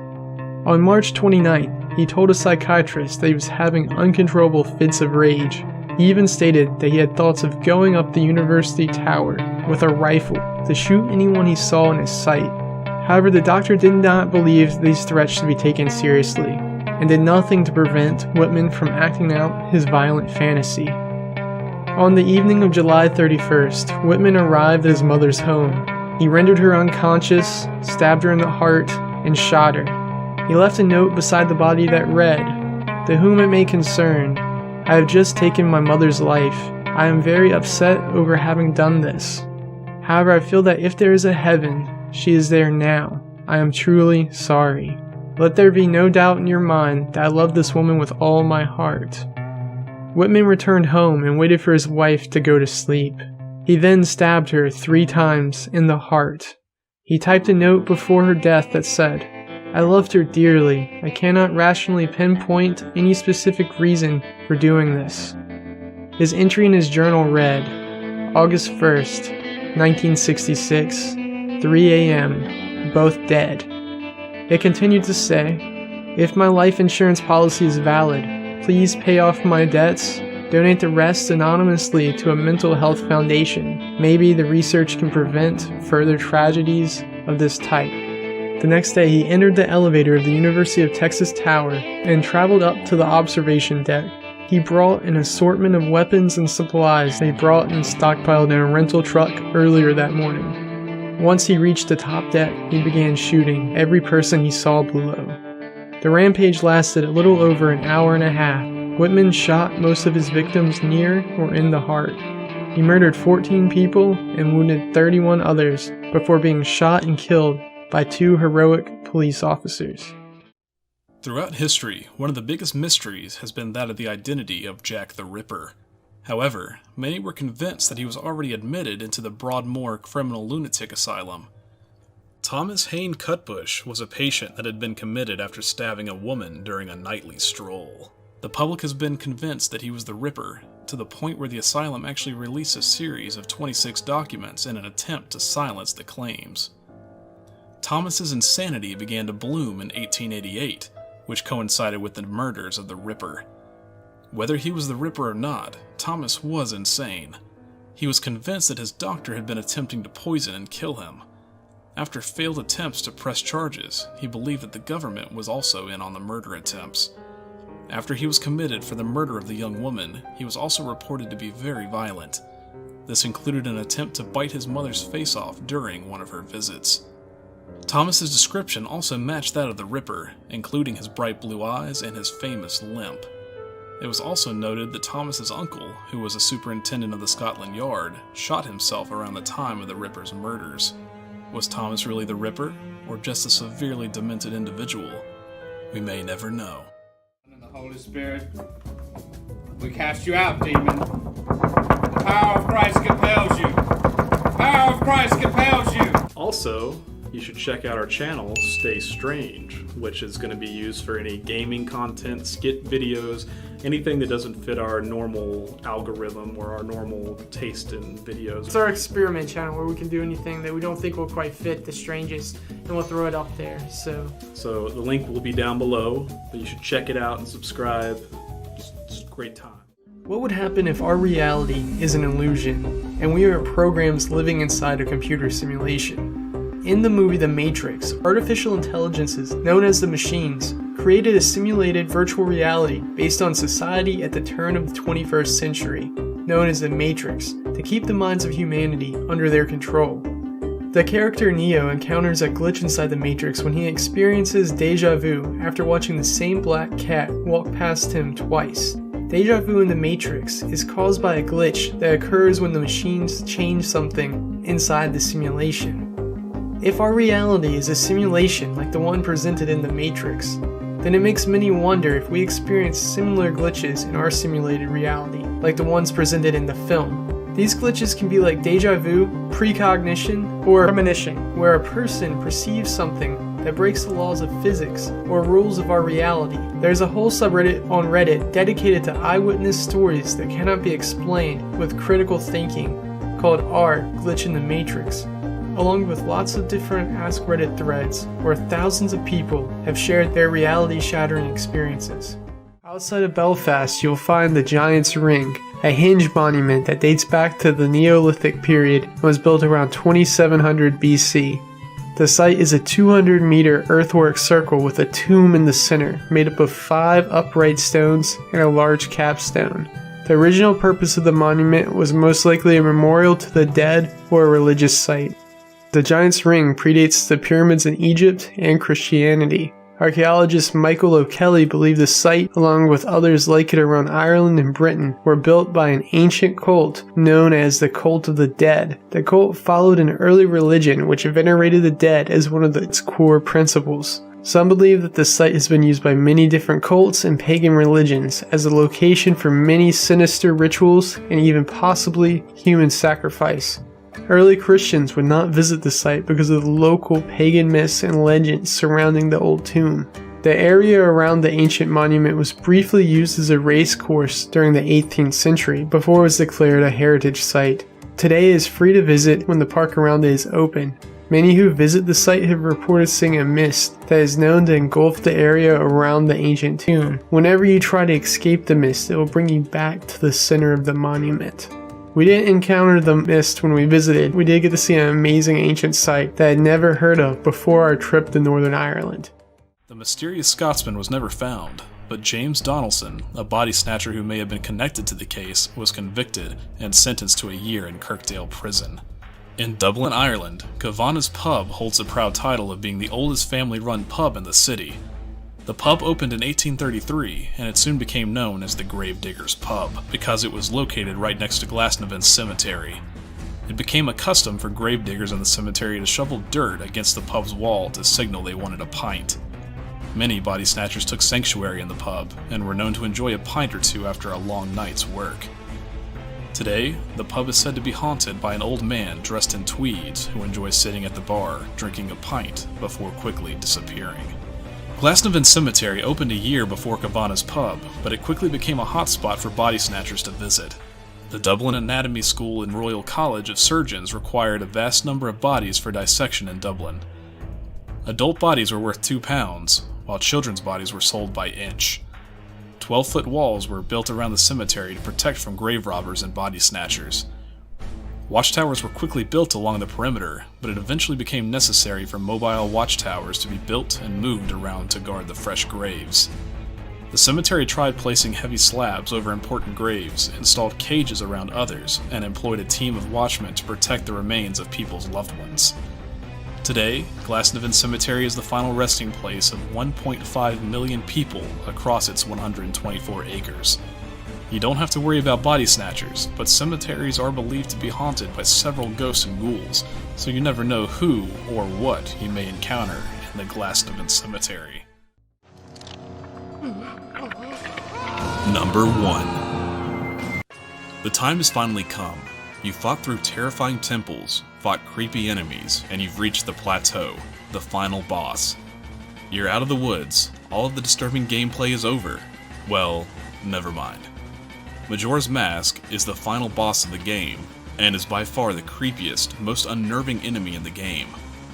On March 29th, he told a psychiatrist that he was having uncontrollable fits of rage. He even stated that he had thoughts of going up the university tower with a rifle to shoot anyone he saw in his sight. However, the doctor did not believe these threats should be taken seriously, and did nothing to prevent Whitman from acting out his violent fantasy. On the evening of July 31st, Whitman arrived at his mother's home. He rendered her unconscious, stabbed her in the heart, and shot her. He left a note beside the body that read, "To whom it may concern, I have just taken my mother's life. I am very upset over having done this. However, I feel that if there is a heaven, she is there now. I am truly sorry. Let there be no doubt in your mind that I love this woman with all my heart." Whitman returned home and waited for his wife to go to sleep. He then stabbed her 3 times in the heart. He typed a note before her death that said, "I loved her dearly. I cannot rationally pinpoint any specific reason for doing this." His entry in his journal read, August 1st, 1966, 3 a.m., both dead. It continued to say, "If my life insurance policy is valid, please pay off my debts, donate the rest anonymously to a mental health foundation. Maybe the research can prevent further tragedies of this type." The next day, he entered the elevator of the University of Texas Tower and traveled up to the observation deck. He brought an assortment of weapons and supplies they brought and stockpiled in a rental truck earlier that morning. Once he reached the top deck, he began shooting every person he saw below. The rampage lasted a little over an hour and a half. Whitman shot most of his victims near or in the heart. He murdered 14 people and wounded 31 others before being shot and killed by 2 heroic police officers. Throughout history, one of the biggest mysteries has been that of the identity of Jack the Ripper. However, many were convinced that he was already admitted into the Broadmoor Criminal Lunatic Asylum. Thomas Hayne Cutbush was a patient that had been committed after stabbing a woman during a nightly stroll. The public has been convinced that he was the Ripper, to the point where the asylum actually released a series of 26 documents in an attempt to silence the claims. Thomas's insanity began to bloom in 1888, which coincided with the murders of the Ripper. Whether he was the Ripper or not, Thomas was insane. He was convinced that his doctor had been attempting to poison and kill him. After failed attempts to press charges, he believed that the government was also in on the murder attempts. After he was committed for the murder of the young woman, he was also reported to be very violent. This included an attempt to bite his mother's face off during one of her visits. Thomas's description also matched that of the Ripper, including his bright blue eyes and his famous limp. It was also noted that Thomas's uncle, who was a superintendent of the Scotland Yard, shot himself around the time of the Ripper's murders. Was Thomas really the Ripper, or just a severely demented individual? We may never know. In the Holy Spirit, we cast you out, demon. The power of Christ compels you. The power of Christ compels you. Also, you should check out our channel, Stay Strange, which is going to be used for any gaming content, skit videos, anything that doesn't fit our normal algorithm or our normal taste in videos. It's our experiment channel where we can do anything that we don't think will quite fit the Strangest, and we'll throw it up there. So the link will be down below, but you should check it out and subscribe. Just a great time. what would happen if our reality is an illusion and we are programs living inside a computer simulation? In the movie The Matrix, artificial intelligences, known as the machines, created a simulated virtual reality based on society at the turn of the 21st century, known as the Matrix, to keep the minds of humanity under their control. The character Neo encounters a glitch inside the Matrix when he experiences deja vu after watching the same black cat walk past him twice. Deja vu in the Matrix is caused by a glitch that occurs when the machines change something inside the simulation. If our reality is a simulation like the one presented in the Matrix, then it makes many wonder if we experience similar glitches in our simulated reality, like the ones presented in the film. These glitches can be like deja vu, precognition, or premonition, where a person perceives something that breaks the laws of physics or rules of our reality. There's a whole subreddit on Reddit dedicated to eyewitness stories that cannot be explained with critical thinking, called r Glitch in the Matrix, along with lots of different Ask Reddit threads where thousands of people have shared their reality-shattering experiences. Outside of Belfast, you'll find the Giant's Ring, a hinged monument that dates back to the Neolithic period and was built around 2700 BC. The site is a 200-meter earthwork circle with a tomb in the center, made up of 5 upright stones and a large capstone. The original purpose of the monument was most likely a memorial to the dead or a religious site. The Giant's Ring predates the pyramids in Egypt and Christianity. Archaeologist Michael O'Kelly believed the site, along with others like it around Ireland and Britain, were built by an ancient cult known as the Cult of the Dead. The cult followed an early religion which venerated the dead as one of its core principles. Some believe that the site has been used by many different cults and pagan religions as a location for many sinister rituals and even possibly human sacrifice. Early Christians would not visit the site because of the local pagan myths and legends surrounding the old tomb. The area around the ancient monument was briefly used as a race course during the 18th century before it was declared a heritage site. Today it is free to visit when the park around it is open. Many who visit the site have reported seeing a mist that is known to engulf the area around the ancient tomb. Whenever you try to escape the mist, it will bring you back to the center of the monument. We didn't encounter the mist when we visited. We did get to see an amazing ancient site that I had never heard of before our trip to Northern Ireland. The mysterious Scotsman was never found, but James Donaldson, a body snatcher who may have been connected to the case, was convicted and sentenced to a year in Kirkdale prison. In Dublin, Ireland, Kavanagh's Pub holds the proud title of being the oldest family-run pub in the city. The pub opened in 1833, and it soon became known as the Gravediggers Pub, because it was located right next to Glasnevin Cemetery. It became a custom for gravediggers in the cemetery to shovel dirt against the pub's wall to signal they wanted a pint. Many body snatchers took sanctuary in the pub, and were known to enjoy a pint or two after a long night's work. Today, the pub is said to be haunted by an old man dressed in tweeds who enjoys sitting at the bar, drinking a pint, before quickly disappearing. Glasnevin Cemetery opened a year before Kavanagh's Pub, but it quickly became a hotspot for body snatchers to visit. The Dublin Anatomy School and Royal College of Surgeons required a vast number of bodies for dissection in Dublin. Adult bodies were worth £2, while children's bodies were sold by inch. 12-foot walls were built around the cemetery to protect from grave robbers and body snatchers. Watchtowers were quickly built along the perimeter, but it eventually became necessary for mobile watchtowers to be built and moved around to guard the fresh graves. The cemetery tried placing heavy slabs over important graves, installed cages around others, and employed a team of watchmen to protect the remains of people's loved ones. Today, Glasnevin Cemetery is the final resting place of 1.5 million people across its 124 acres. You don't have to worry about body snatchers, but cemeteries are believed to be haunted by several ghosts and ghouls, so you never know who or what you may encounter in the Glasnevin Cemetery. Number 1. The time has finally come. You fought through terrifying temples, fought creepy enemies, and you've reached the plateau, the final boss. You're out of the woods, all of the disturbing gameplay is over. Well, never mind. Majora's Mask is the final boss of the game, and is by far the creepiest, most unnerving enemy in the game.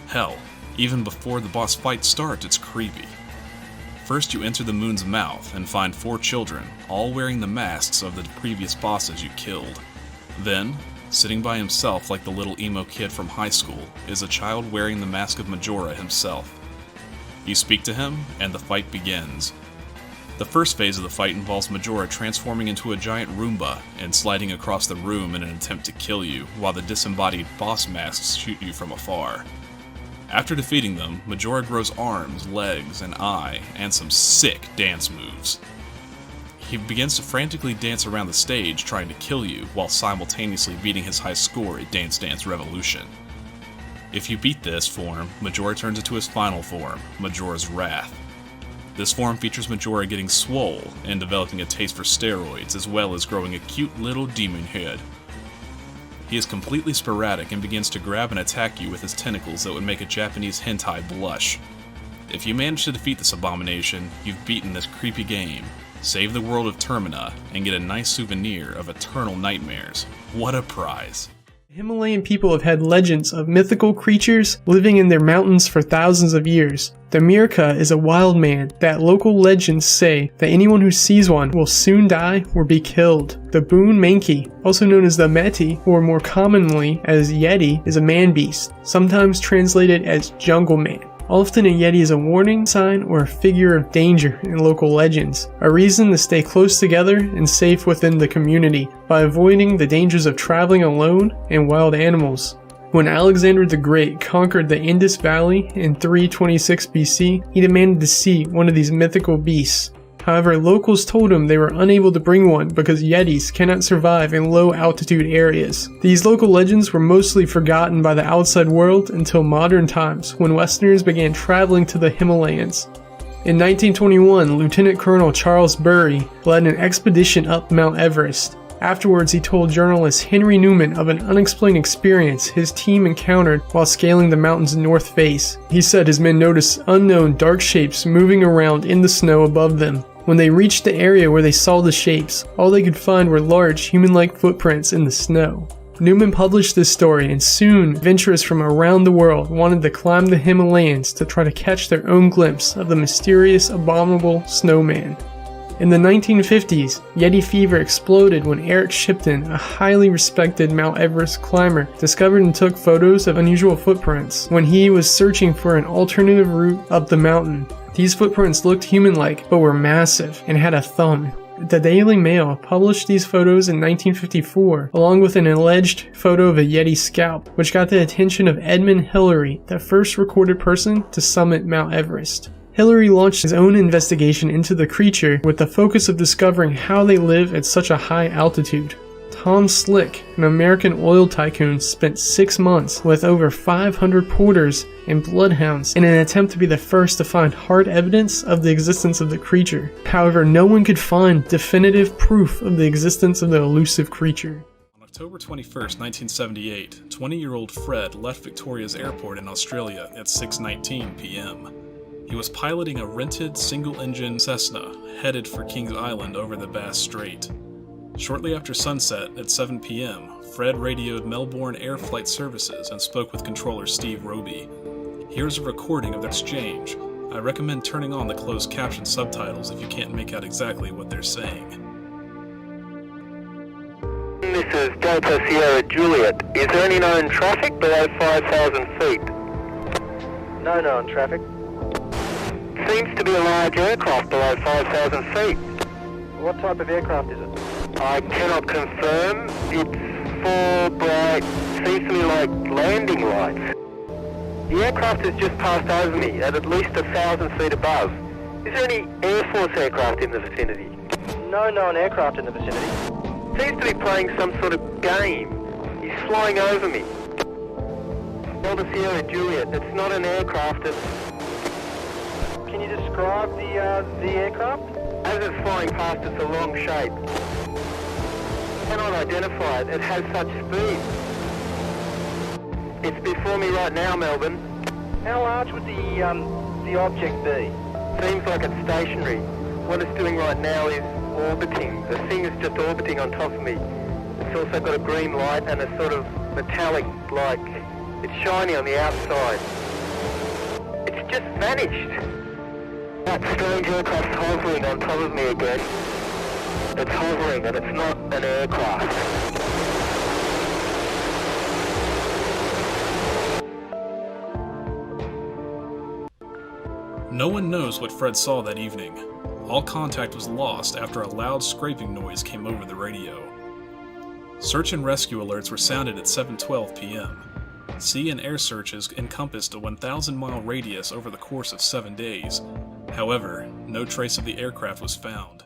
Hell, even before the boss fight starts, it's creepy. First you enter the moon's mouth and find 4 children, all wearing the masks of the previous bosses you killed. Then, sitting by himself like the little emo kid from high school, is a child wearing the mask of Majora himself. You speak to him, and the fight begins. The first phase of the fight involves Majora transforming into a giant Roomba and sliding across the room in an attempt to kill you, while the disembodied boss masks shoot you from afar. After defeating them, Majora grows arms, legs, an eye, and some sick dance moves. He begins to frantically dance around the stage trying to kill you, while simultaneously beating his high score at Dance Dance Revolution. If you beat this form, Majora turns into his final form, Majora's Wrath. This form features Majora getting swole and developing a taste for steroids, as well as growing a cute little demon head. He is completely sporadic and begins to grab and attack you with his tentacles that would make a Japanese hentai blush. If you manage to defeat this abomination, you've beaten this creepy game, save the world of Termina, and get a nice souvenir of eternal nightmares. What a prize! Himalayan people have had legends of mythical creatures living in their mountains for thousands of years. The Mirka is a wild man that local legends say that anyone who sees one will soon die or be killed. The Boon Mankey, also known as the Meti, or more commonly as Yeti, is a man-beast, sometimes translated as Jungle Man. Often a Yeti is a warning sign or a figure of danger in local legends, a reason to stay close together and safe within the community by avoiding the dangers of traveling alone and wild animals. When Alexander the Great conquered the Indus Valley in 326 BC, he demanded to see one of these mythical beasts. However, locals told him they were unable to bring one because Yetis cannot survive in low altitude areas. These local legends were mostly forgotten by the outside world until modern times, when Westerners began traveling to the Himalayas. In 1921, Lieutenant Colonel Charles Bury led an expedition up Mount Everest. Afterwards, he told journalist Henry Newman of an unexplained experience his team encountered while scaling the mountain's north face. He said his men noticed unknown dark shapes moving around in the snow above them. When they reached the area where they saw the shapes, all they could find were large human-like footprints in the snow. Newman published this story, and soon adventurers from around the world wanted to climb the Himalayas to try to catch their own glimpse of the mysterious, abominable snowman. In the 1950s, Yeti fever exploded when Eric Shipton, a highly respected Mount Everest climber, discovered and took photos of unusual footprints when he was searching for an alternative route up the mountain. These footprints looked human-like, but were massive and had a thumb. The Daily Mail published these photos in 1954, along with an alleged photo of a Yeti scalp, which got the attention of Edmund Hillary, the first recorded person to summit Mount Everest. Hillary launched his own investigation into the creature with the focus of discovering how they live at such a high altitude. Tom Slick, an American oil tycoon, spent 6 months with over 500 porters and bloodhounds in an attempt to be the first to find hard evidence of the existence of the creature. However, no one could find definitive proof of the existence of the elusive creature. On October 21st, 1978, 20-year-old Fred left Victoria's airport in Australia at 6:19 p.m. He was piloting a rented single-engine Cessna headed for Kings Island over the Bass Strait. Shortly after sunset at 7 p.m., Fred radioed Melbourne Air Flight Services and spoke with controller Steve Roby. Here's a recording of the exchange. I recommend turning on the closed caption subtitles if you can't make out exactly what they're saying. This is Delta Sierra Juliet. Is there any known traffic below 5,000 feet? No known traffic. Seems to be a large aircraft below 5,000 feet. What type of aircraft is it? I cannot confirm. It's 4 bright, seems to me like landing lights. The aircraft has just passed over me at least 1,000 feet above. Is there any Air Force aircraft in the vicinity? No known aircraft in the vicinity. Seems to be playing some sort of game. He's flying over me. Delta Sierra Juliet, it's not an aircraft, it's... Can you describe the aircraft? As it's flying past, it's a long shape. cannot identify it. It has such speed. It's before me right now, Melbourne. How large would the object be? Seems like it's stationary. What it's doing right now is orbiting. The thing is just orbiting on top of me. It's also got a green light and a sort of metallic, like it's shiny on the outside. It's just vanished. That strange aircraft's hovering on top of me again. It's hovering and it's not an aircraft. No one knows what Fred saw that evening. All contact was lost after a loud scraping noise came over the radio. Search and rescue alerts were sounded at 7:12 p.m. Sea and air searches encompassed a 1,000-mile radius over the course of 7 days. However, no trace of the aircraft was found.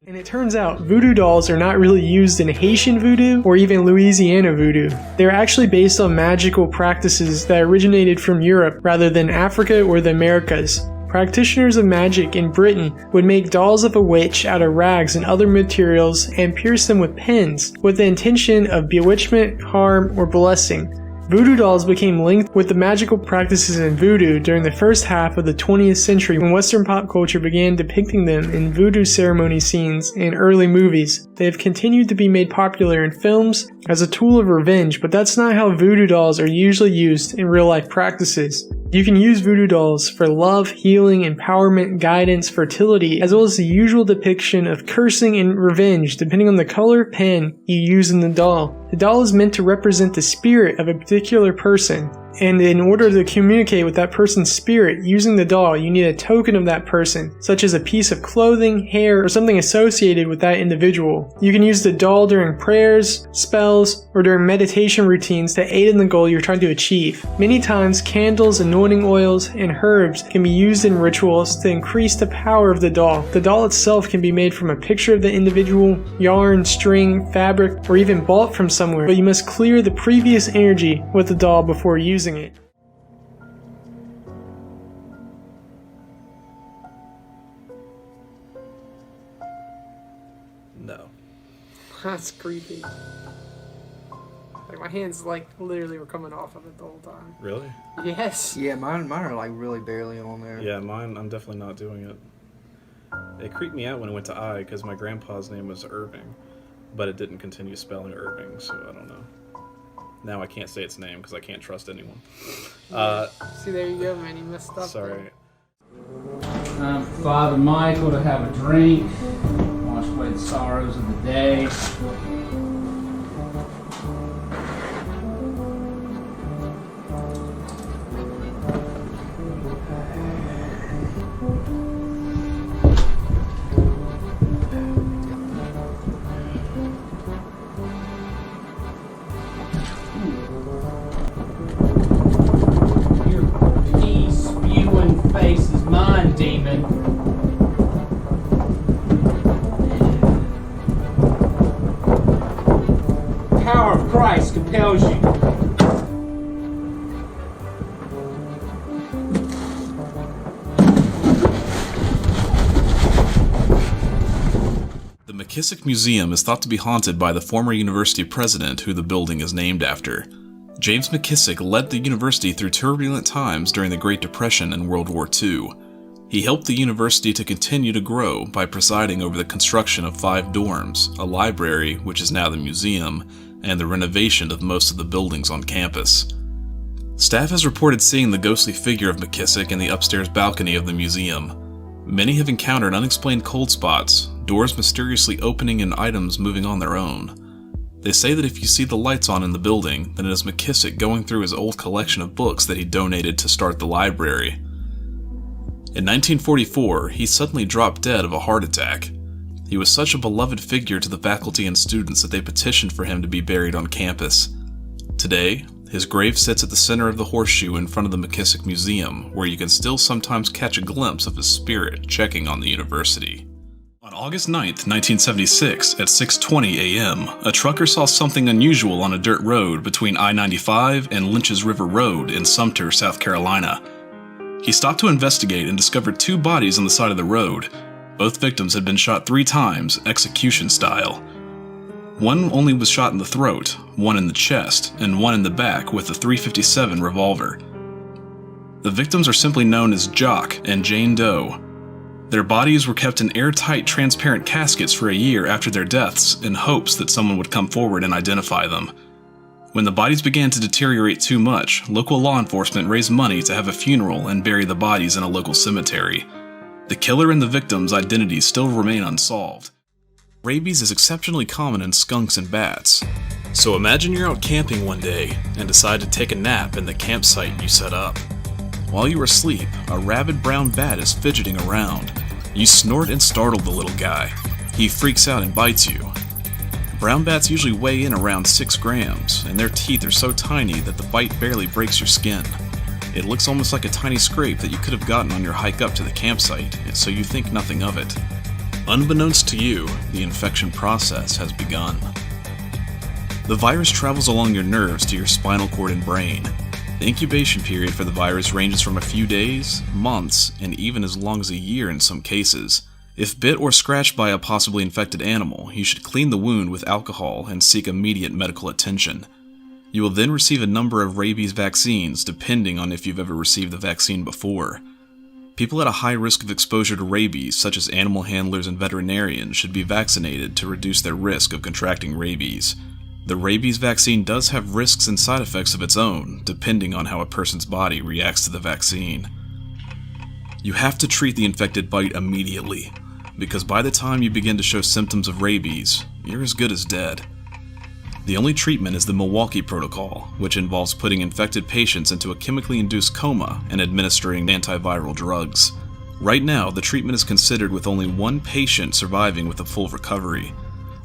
And it turns out voodoo dolls are not really used in Haitian voodoo or even Louisiana voodoo. They're actually based on magical practices that originated from Europe rather than Africa or the Americas. Practitioners of magic in Britain would make dolls of a witch out of rags and other materials and pierce them with pins with the intention of bewitchment, harm, or blessing. Voodoo dolls became linked with the magical practices in voodoo during the first half of the 20th century when Western pop culture began depicting them in voodoo ceremony scenes in early movies. They have continued to be made popular in films as a tool of revenge, but that's not how voodoo dolls are usually used in real-life practices. You can use voodoo dolls for love, healing, empowerment, guidance, fertility, as well as the usual depiction of cursing and revenge depending on the color pen you use in the doll. The doll is meant to represent the spirit of a particular person, and in order to communicate with that person's spirit using the doll, you need a token of that person, such as a piece of clothing, hair, or something associated with that individual. You can use the doll during prayers, spells, or during meditation routines to aid in the goal you're trying to achieve. Many times, candles, anointing oils, and herbs can be used in rituals to increase the power of the doll. The doll itself can be made from a picture of the individual, yarn, string, fabric, or even bought from somewhere, but you must clear the previous energy with the doll before using it. No. That's creepy. Like my hands literally were coming off of it the whole time. Really? Yes. Yeah, mine are really barely on there. Yeah, mine, I'm definitely not doing it. It creeped me out when I went to I because my grandpa's name was Irving, but it didn't continue spelling Irving, so I don't know. Now I can't say its name because I can't trust anyone. See, there you go, man. You messed up. Sorry. Time for Father Michael to have a drink, wash away the sorrows of the day. Demon. The power of Christ compels you. The McKissack Museum is thought to be haunted by the former university president who the building is named after. James McKissack led the university through turbulent times during the Great Depression and World War II. He helped the university to continue to grow by presiding over the construction of 5 dorms, a library, which is now the museum, and the renovation of most of the buildings on campus. Staff has reported seeing the ghostly figure of McKissack in the upstairs balcony of the museum. Many have encountered unexplained cold spots, doors mysteriously opening and items moving on their own. They say that if you see the lights on in the building, then it is McKissack going through his old collection of books that he donated to start the library. In 1944, he suddenly dropped dead of a heart attack. He was such a beloved figure to the faculty and students that they petitioned for him to be buried on campus. Today, his grave sits at the center of the horseshoe in front of the McKissack Museum, where you can still sometimes catch a glimpse of his spirit checking on the university. On August 9th, 1976, at 6:20 a.m., a trucker saw something unusual on a dirt road between I-95 and Lynch's River Road in Sumter, South Carolina. He stopped to investigate and discovered 2 bodies on the side of the road. Both victims had been shot 3 times, execution style. One only was shot in the throat, one in the chest, and one in the back with a .357 revolver. The victims are simply known as Jock and Jane Doe. Their bodies were kept in airtight, transparent caskets for a year after their deaths in hopes that someone would come forward and identify them. When the bodies began to deteriorate too much, local law enforcement raised money to have a funeral and bury the bodies in a local cemetery. The killer and the victims' identities still remain unsolved. Rabies is exceptionally common in skunks and bats. So imagine you're out camping one day and decide to take a nap in the campsite you set up. While you are asleep, a rabid brown bat is fidgeting around. You snort and startle the little guy. He freaks out and bites you. Brown bats usually weigh in around 6 grams, and their teeth are so tiny that the bite barely breaks your skin. It looks almost like a tiny scrape that you could have gotten on your hike up to the campsite, so you think nothing of it. Unbeknownst to you, the infection process has begun. The virus travels along your nerves to your spinal cord and brain. The incubation period for the virus ranges from a few days, months, and even as long as a year in some cases. If bit or scratched by a possibly infected animal, you should clean the wound with alcohol and seek immediate medical attention. You will then receive a number of rabies vaccines depending on if you've ever received the vaccine before. People at a high risk of exposure to rabies, such as animal handlers and veterinarians, should be vaccinated to reduce their risk of contracting rabies. The rabies vaccine does have risks and side effects of its own, depending on how a person's body reacts to the vaccine. You have to treat the infected bite immediately, because by the time you begin to show symptoms of rabies, you're as good as dead. The only treatment is the Milwaukee Protocol, which involves putting infected patients into a chemically induced coma and administering antiviral drugs. Right now, the treatment is considered with only one patient surviving with a full recovery.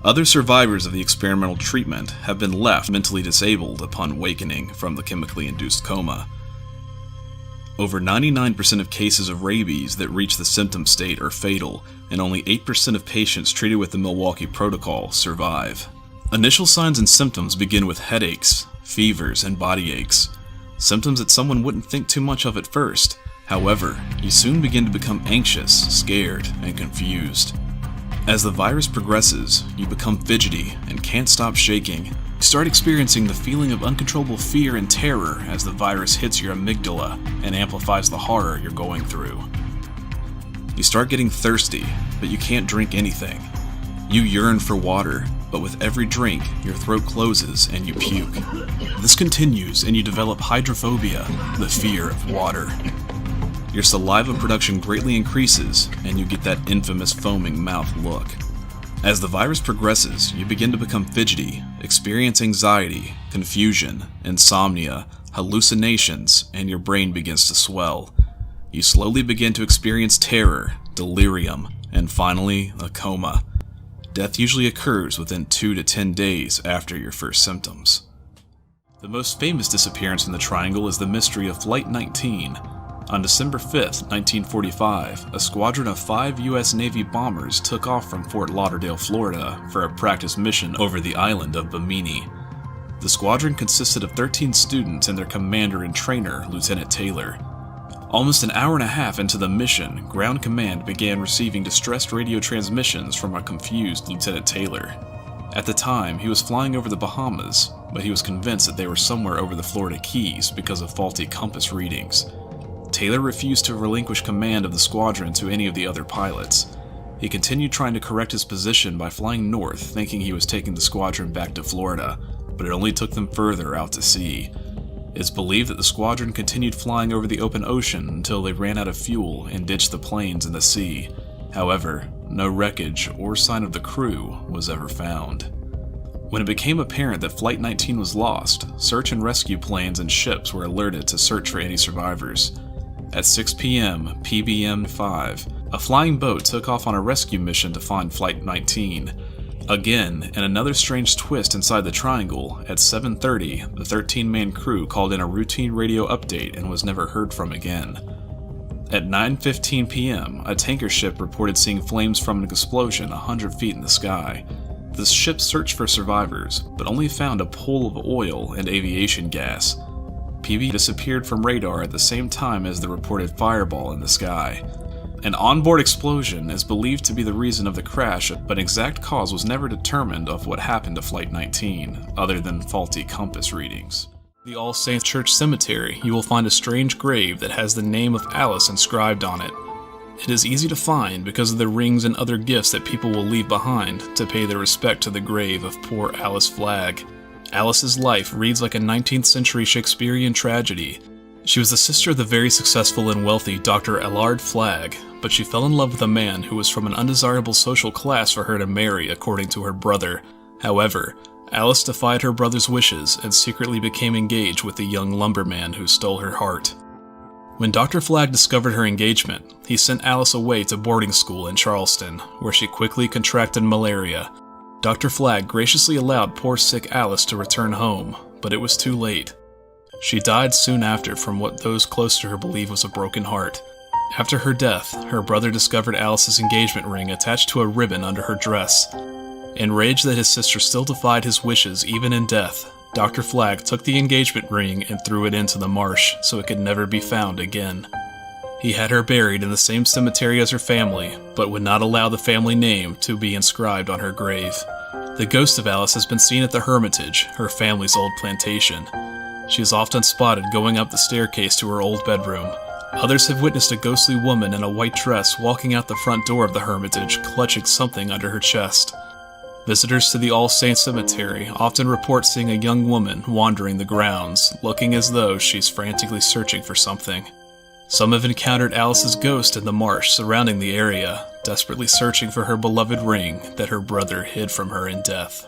Other survivors of the experimental treatment have been left mentally disabled upon awakening from the chemically induced coma. Over 99% of cases of rabies that reach the symptom state are fatal, and only 8% of patients treated with the Milwaukee Protocol survive. Initial signs and symptoms begin with headaches, fevers, and body aches. Symptoms that someone wouldn't think too much of at first. However, you soon begin to become anxious, scared, and confused. As the virus progresses, you become fidgety and can't stop shaking. You start experiencing the feeling of uncontrollable fear and terror as the virus hits your amygdala and amplifies the horror you're going through. You start getting thirsty, but you can't drink anything. You yearn for water, but with every drink, your throat closes and you puke. This continues and you develop hydrophobia, the fear of water. Your saliva production greatly increases, and you get that infamous foaming mouth look. As the virus progresses, you begin to become fidgety, experience anxiety, confusion, insomnia, hallucinations, and your brain begins to swell. You slowly begin to experience terror, delirium, and finally, a coma. Death usually occurs within 2 to 10 days after your first symptoms. The most famous disappearance in the Triangle is the mystery of Flight 19. On December 5, 1945, a squadron of 5 U.S. Navy bombers took off from Fort Lauderdale, Florida, for a practice mission over the island of Bimini. The squadron consisted of 13 students and their commander and trainer, Lieutenant Taylor. Almost an hour and a half into the mission, Ground Command began receiving distressed radio transmissions from a confused Lieutenant Taylor. At the time, he was flying over the Bahamas, but he was convinced that they were somewhere over the Florida Keys because of faulty compass readings. Taylor refused to relinquish command of the squadron to any of the other pilots. He continued trying to correct his position by flying north, thinking he was taking the squadron back to Florida, but it only took them further out to sea. It's believed that the squadron continued flying over the open ocean until they ran out of fuel and ditched the planes in the sea. However, no wreckage or sign of the crew was ever found. When it became apparent that Flight 19 was lost, search and rescue planes and ships were alerted to search for any survivors. At 6 p.m. PBM 5, a flying boat took off on a rescue mission to find Flight 19. Again, in another strange twist inside the Triangle, at 7:30, the 13-man crew called in a routine radio update and was never heard from again. At 9:15 p.m., a tanker ship reported seeing flames from an explosion 100 feet in the sky. The ship searched for survivors, but only found a pool of oil and aviation gas. PB disappeared from radar at the same time as the reported fireball in the sky. An onboard explosion is believed to be the reason of the crash, but an exact cause was never determined of what happened to Flight 19, other than faulty compass readings. The All Saints Church Cemetery, you will find a strange grave that has the name of Alice inscribed on it. It is easy to find because of the rings and other gifts that people will leave behind to pay their respect to the grave of poor Alice Flagg. Alice's life reads like a 19th century Shakespearean tragedy. She was the sister of the very successful and wealthy Dr. Allard Flagg, but she fell in love with a man who was from an undesirable social class for her to marry, according to her brother. However, Alice defied her brother's wishes and secretly became engaged with the young lumberman who stole her heart. When Dr. Flagg discovered her engagement, he sent Alice away to boarding school in Charleston, where she quickly contracted malaria. Dr. Flagg graciously allowed poor sick Alice to return home, but it was too late. She died soon after from what those close to her believe was a broken heart. After her death, her brother discovered Alice's engagement ring attached to a ribbon under her dress. Enraged that his sister still defied his wishes even in death, Dr. Flagg took the engagement ring and threw it into the marsh so it could never be found again. He had her buried in the same cemetery as her family, but would not allow the family name to be inscribed on her grave. The ghost of Alice has been seen at the Hermitage, her family's old plantation. She is often spotted going up the staircase to her old bedroom. Others have witnessed a ghostly woman in a white dress walking out the front door of the Hermitage, clutching something under her chest. Visitors to the All Saints Cemetery often report seeing a young woman wandering the grounds, looking as though she's frantically searching for something. Some have encountered Alice's ghost in the marsh surrounding the area, desperately searching for her beloved ring that her brother hid from her in death.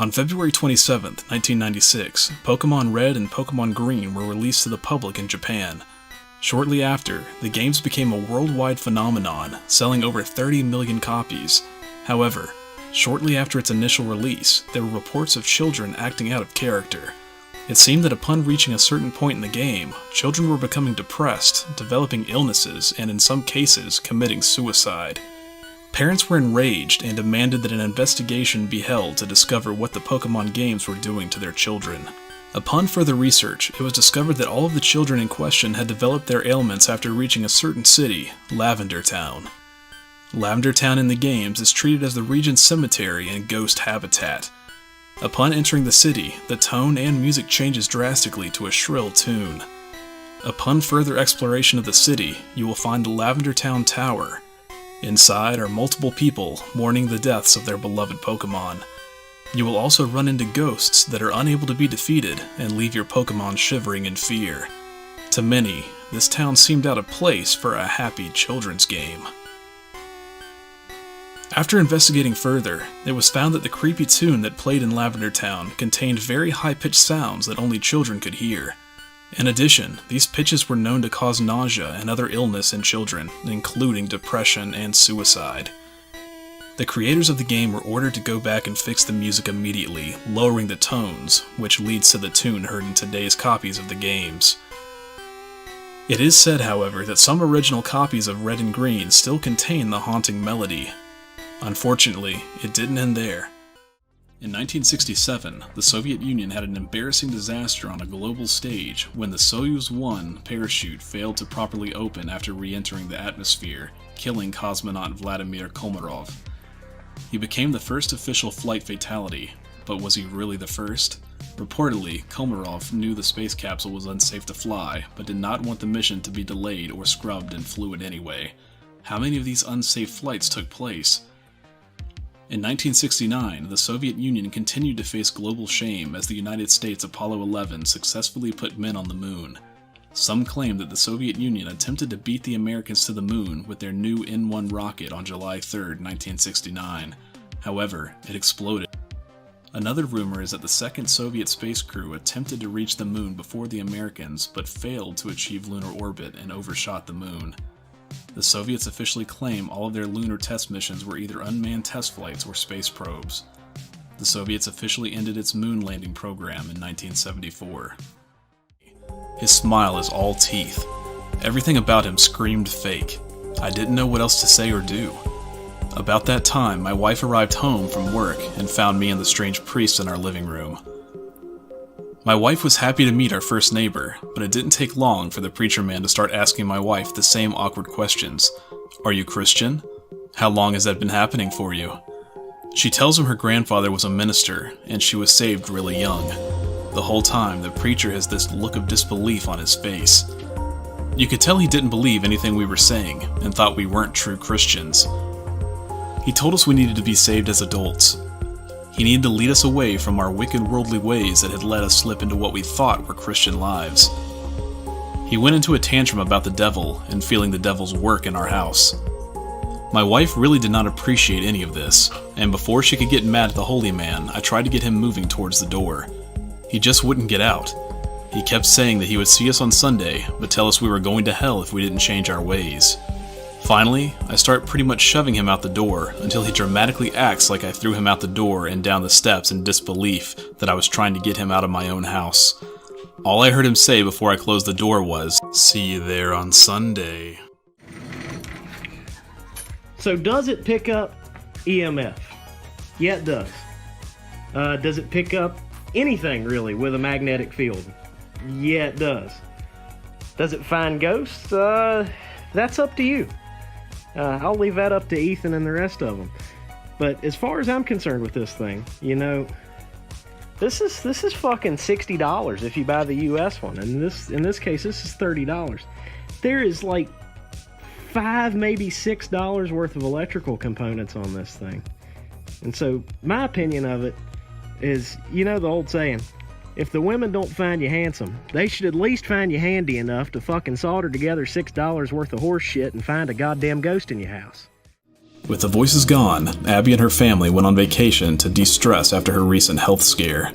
On February 27, 1996, Pokémon Red and Pokémon Green were released to the public in Japan. Shortly after, the games became a worldwide phenomenon, selling over 30 million copies. However, shortly after its initial release, there were reports of children acting out of character. It seemed that upon reaching a certain point in the game, children were becoming depressed, developing illnesses, and in some cases, committing suicide. Parents were enraged and demanded that an investigation be held to discover what the Pokémon games were doing to their children. Upon further research, it was discovered that all of the children in question had developed their ailments after reaching a certain city, Lavender Town. Lavender Town in the games is treated as the region's cemetery and ghost habitat. Upon entering the city, the tone and music changes drastically to a shrill tune. Upon further exploration of the city, you will find the Lavender Town Tower. Inside are multiple people mourning the deaths of their beloved Pokémon. You will also run into ghosts that are unable to be defeated and leave your Pokémon shivering in fear. To many, this town seemed out of place for a happy children's game. After investigating further, it was found that the creepy tune that played in Lavender Town contained very high-pitched sounds that only children could hear. In addition, these pitches were known to cause nausea and other illness in children, including depression and suicide. The creators of the game were ordered to go back and fix the music immediately, lowering the tones, which leads to the tune heard in today's copies of the games. It is said, however, that some original copies of Red and Green still contain the haunting melody. Unfortunately, it didn't end there. In 1967, the Soviet Union had an embarrassing disaster on a global stage when the Soyuz 1 parachute failed to properly open after re-entering the atmosphere, killing cosmonaut Vladimir Komarov. He became the first official flight fatality, but was he really the first? Reportedly, Komarov knew the space capsule was unsafe to fly, but did not want the mission to be delayed or scrubbed and flew it anyway. How many of these unsafe flights took place? In 1969, the Soviet Union continued to face global shame as the United States Apollo 11 successfully put men on the moon. Some claim that the Soviet Union attempted to beat the Americans to the moon with their new N-1 rocket on July 3, 1969. However, it exploded. Another rumor is that the second Soviet space crew attempted to reach the moon before the Americans, but failed to achieve lunar orbit and overshot the moon. The Soviets officially claim all of their lunar test missions were either unmanned test flights or space probes. The Soviets officially ended its moon landing program in 1974. His smile is all teeth. Everything about him screamed fake. I didn't know what else to say or do. About that time, my wife arrived home from work and found me and the strange priest in our living room. My wife was happy to meet our first neighbor, but it didn't take long for the preacher man to start asking my wife the same awkward questions. Are you Christian? How long has that been happening for you? She tells him her grandfather was a minister, and she was saved really young. The whole time, the preacher has this look of disbelief on his face. You could tell he didn't believe anything we were saying, and thought we weren't true Christians. He told us we needed to be saved as adults. He needed to lead us away from our wicked worldly ways that had let us slip into what we thought were Christian lives. He went into a tantrum about the devil and feeling the devil's work in our house. My wife really did not appreciate any of this, and before she could get mad at the holy man, I tried to get him moving towards the door. He just wouldn't get out. He kept saying that he would see us on Sunday, but tell us we were going to hell if we didn't change our ways. Finally, I start pretty much shoving him out the door until he dramatically acts like I threw him out the door and down the steps in disbelief that I was trying to get him out of my own house. All I heard him say before I closed the door was, "See you there on Sunday." So does it pick up EMF? Yeah, it does. Does it pick up anything really with a magnetic field? Yeah, it does. Does it find ghosts? That's up to you. I'll leave that up to Ethan and the rest of them. But as far as I'm concerned with this thing, you know, this is fucking $60 if you buy the US one. And in this case, this is $30. There is like $5, maybe $6 worth of electrical components on this thing. And so my opinion of it is, you know the old saying, if the women don't find you handsome, they should at least find you handy enough to fucking solder together $6 worth of horse shit and find a goddamn ghost in your house. With the voices gone, Abby and her family went on vacation to de-stress after her recent health scare.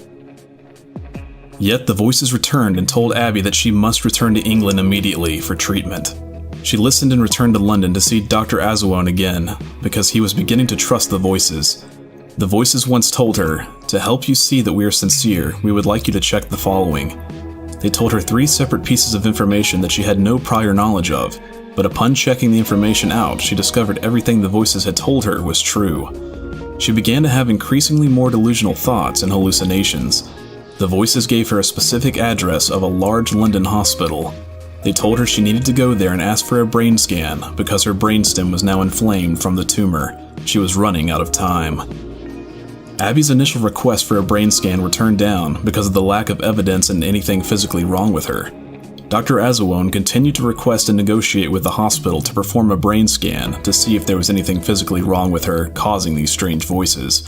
Yet the voices returned and told Abby that she must return to England immediately for treatment. She listened and returned to London to see Dr. Azawone again, because he was beginning to trust the voices. The voices once told her, "To help you see that we are sincere, we would like you to check the following." They told her 3 separate pieces of information that she had no prior knowledge of, but upon checking the information out, she discovered everything the voices had told her was true. She began to have increasingly more delusional thoughts and hallucinations. The voices gave her a specific address of a large London hospital. They told her she needed to go there and ask for a brain scan because her brainstem was now inflamed from the tumor. She was running out of time. Abby's initial request for a brain scan were turned down because of the lack of evidence and anything physically wrong with her. Dr. Azawone continued to request and negotiate with the hospital to perform a brain scan to see if there was anything physically wrong with her causing these strange voices.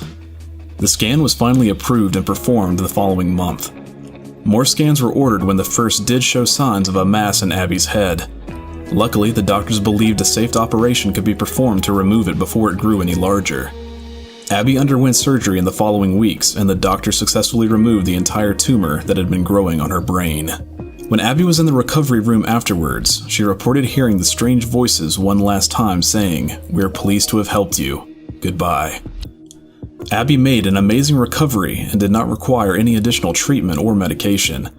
The scan was finally approved and performed the following month. More scans were ordered when the first did show signs of a mass in Abby's head. Luckily, the doctors believed a safe operation could be performed to remove it before it grew any larger. Abby underwent surgery in the following weeks, and the doctor successfully removed the entire tumor that had been growing on her brain. When Abby was in the recovery room afterwards, she reported hearing the strange voices one last time saying, "We are pleased to have helped you. Goodbye." Abby made an amazing recovery and did not require any additional treatment or medication.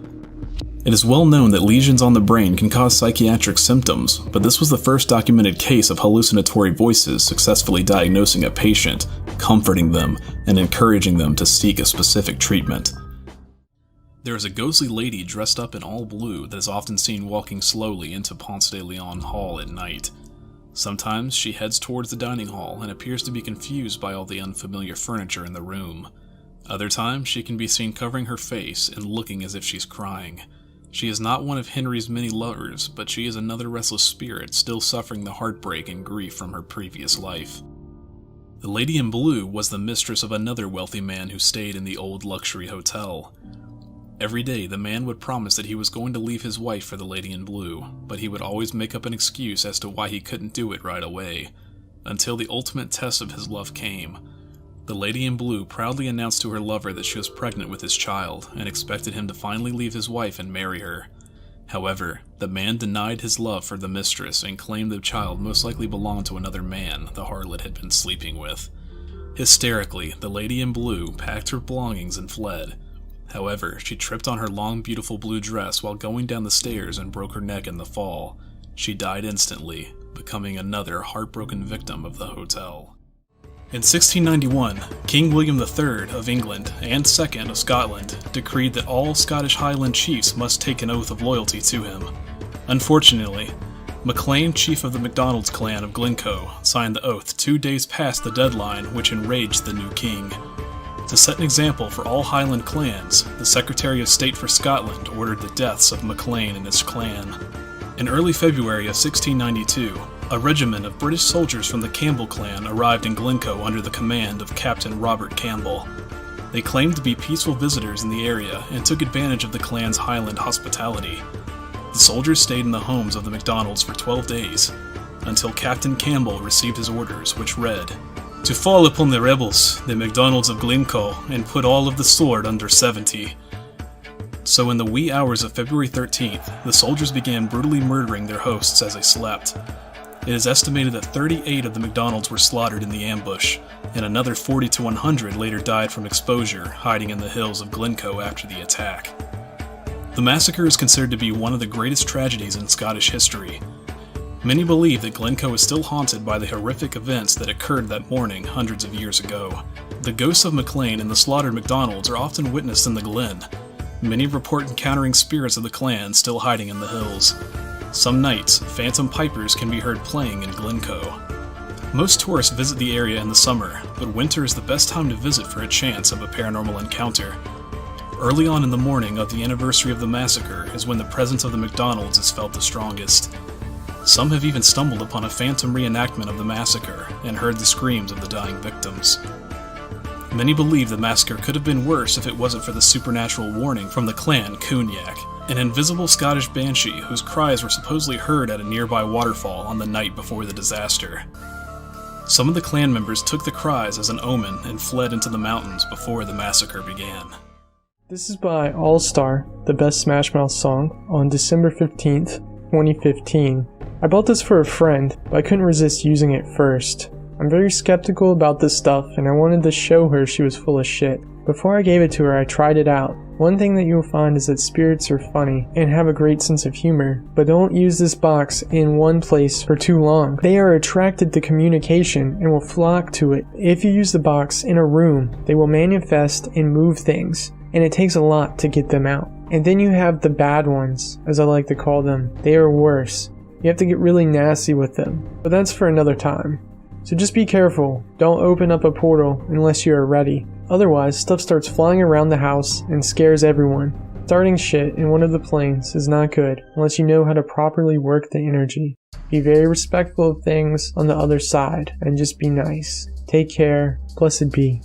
It is well known that lesions on the brain can cause psychiatric symptoms, but this was the first documented case of hallucinatory voices successfully diagnosing a patient, comforting them, and encouraging them to seek a specific treatment. There is a ghostly lady dressed up in all blue that is often seen walking slowly into Ponce de Leon Hall at night. Sometimes she heads towards the dining hall and appears to be confused by all the unfamiliar furniture in the room. Other times she can be seen covering her face and looking as if she's crying. She is not one of Henry's many lovers, but she is another restless spirit still suffering the heartbreak and grief from her previous life. The lady in blue was the mistress of another wealthy man who stayed in the old luxury hotel. Every day the man would promise that he was going to leave his wife for the lady in blue, but he would always make up an excuse as to why he couldn't do it right away, until the ultimate test of his love came. The lady in blue proudly announced to her lover that she was pregnant with his child and expected him to finally leave his wife and marry her. However, the man denied his love for the mistress and claimed the child most likely belonged to another man the harlot had been sleeping with. Hysterically, the lady in blue packed her belongings and fled. However, she tripped on her long, beautiful blue dress while going down the stairs and broke her neck in the fall. She died instantly, becoming another heartbroken victim of the hotel. In 1691, King William III of England and II of Scotland decreed that all Scottish Highland chiefs must take an oath of loyalty to him. Unfortunately, MacLean, chief of the MacDonald's clan of Glencoe, signed the oath 2 days past the deadline, which enraged the new king. To set an example for all Highland clans, the Secretary of State for Scotland ordered the deaths of MacLean and his clan. In early February of 1692, a regiment of British soldiers from the Campbell clan arrived in Glencoe under the command of Captain Robert Campbell. They claimed to be peaceful visitors in the area and took advantage of the clan's Highland hospitality. The soldiers stayed in the homes of the MacDonalds for 12 days, until Captain Campbell received his orders, which read, "To fall upon the rebels, the MacDonalds of Glencoe, and put all of the sword under 70. So in the wee hours of February 13th, the soldiers began brutally murdering their hosts as they slept. It is estimated that 38 of the MacDonalds were slaughtered in the ambush, and another 40 to 100 later died from exposure, hiding in the hills of Glencoe after the attack. The massacre is considered to be one of the greatest tragedies in Scottish history. Many believe that Glencoe is still haunted by the horrific events that occurred that morning hundreds of years ago. The ghosts of MacLean and the slaughtered MacDonalds are often witnessed in the glen. Many report encountering spirits of the clan still hiding in the hills. Some nights, phantom pipers can be heard playing in Glencoe. Most tourists visit the area in the summer, but winter is the best time to visit for a chance of a paranormal encounter. Early on in the morning of the anniversary of the massacre is when the presence of the MacDonalds is felt the strongest. Some have even stumbled upon a phantom reenactment of the massacre and heard the screams of the dying victims. Many believe the massacre could have been worse if it wasn't for the supernatural warning from the clan Cognac, an invisible Scottish banshee whose cries were supposedly heard at a nearby waterfall on the night before the disaster. Some of the clan members took the cries as an omen and fled into the mountains before the massacre began. This is by All Star, the best Smash Mouth song, on December 15th, 2015. I bought this for a friend, but I couldn't resist using it first. I'm very skeptical about this stuff, and I wanted to show her she was full of shit. Before I gave it to her, I tried it out. One thing that you'll find is that spirits are funny and have a great sense of humor, but don't use this box in one place for too long. They are attracted to communication and will flock to it. If you use the box in a room, they will manifest and move things, and it takes a lot to get them out. And then you have the bad ones, as I like to call them. They are worse. You have to get really nasty with them, but that's for another time. So just be careful, don't open up a portal unless you are ready. Otherwise, stuff starts flying around the house and scares everyone. Starting shit in one of the planes is not good unless you know how to properly work the energy. Be very respectful of things on the other side and just be nice. Take care, blessed be.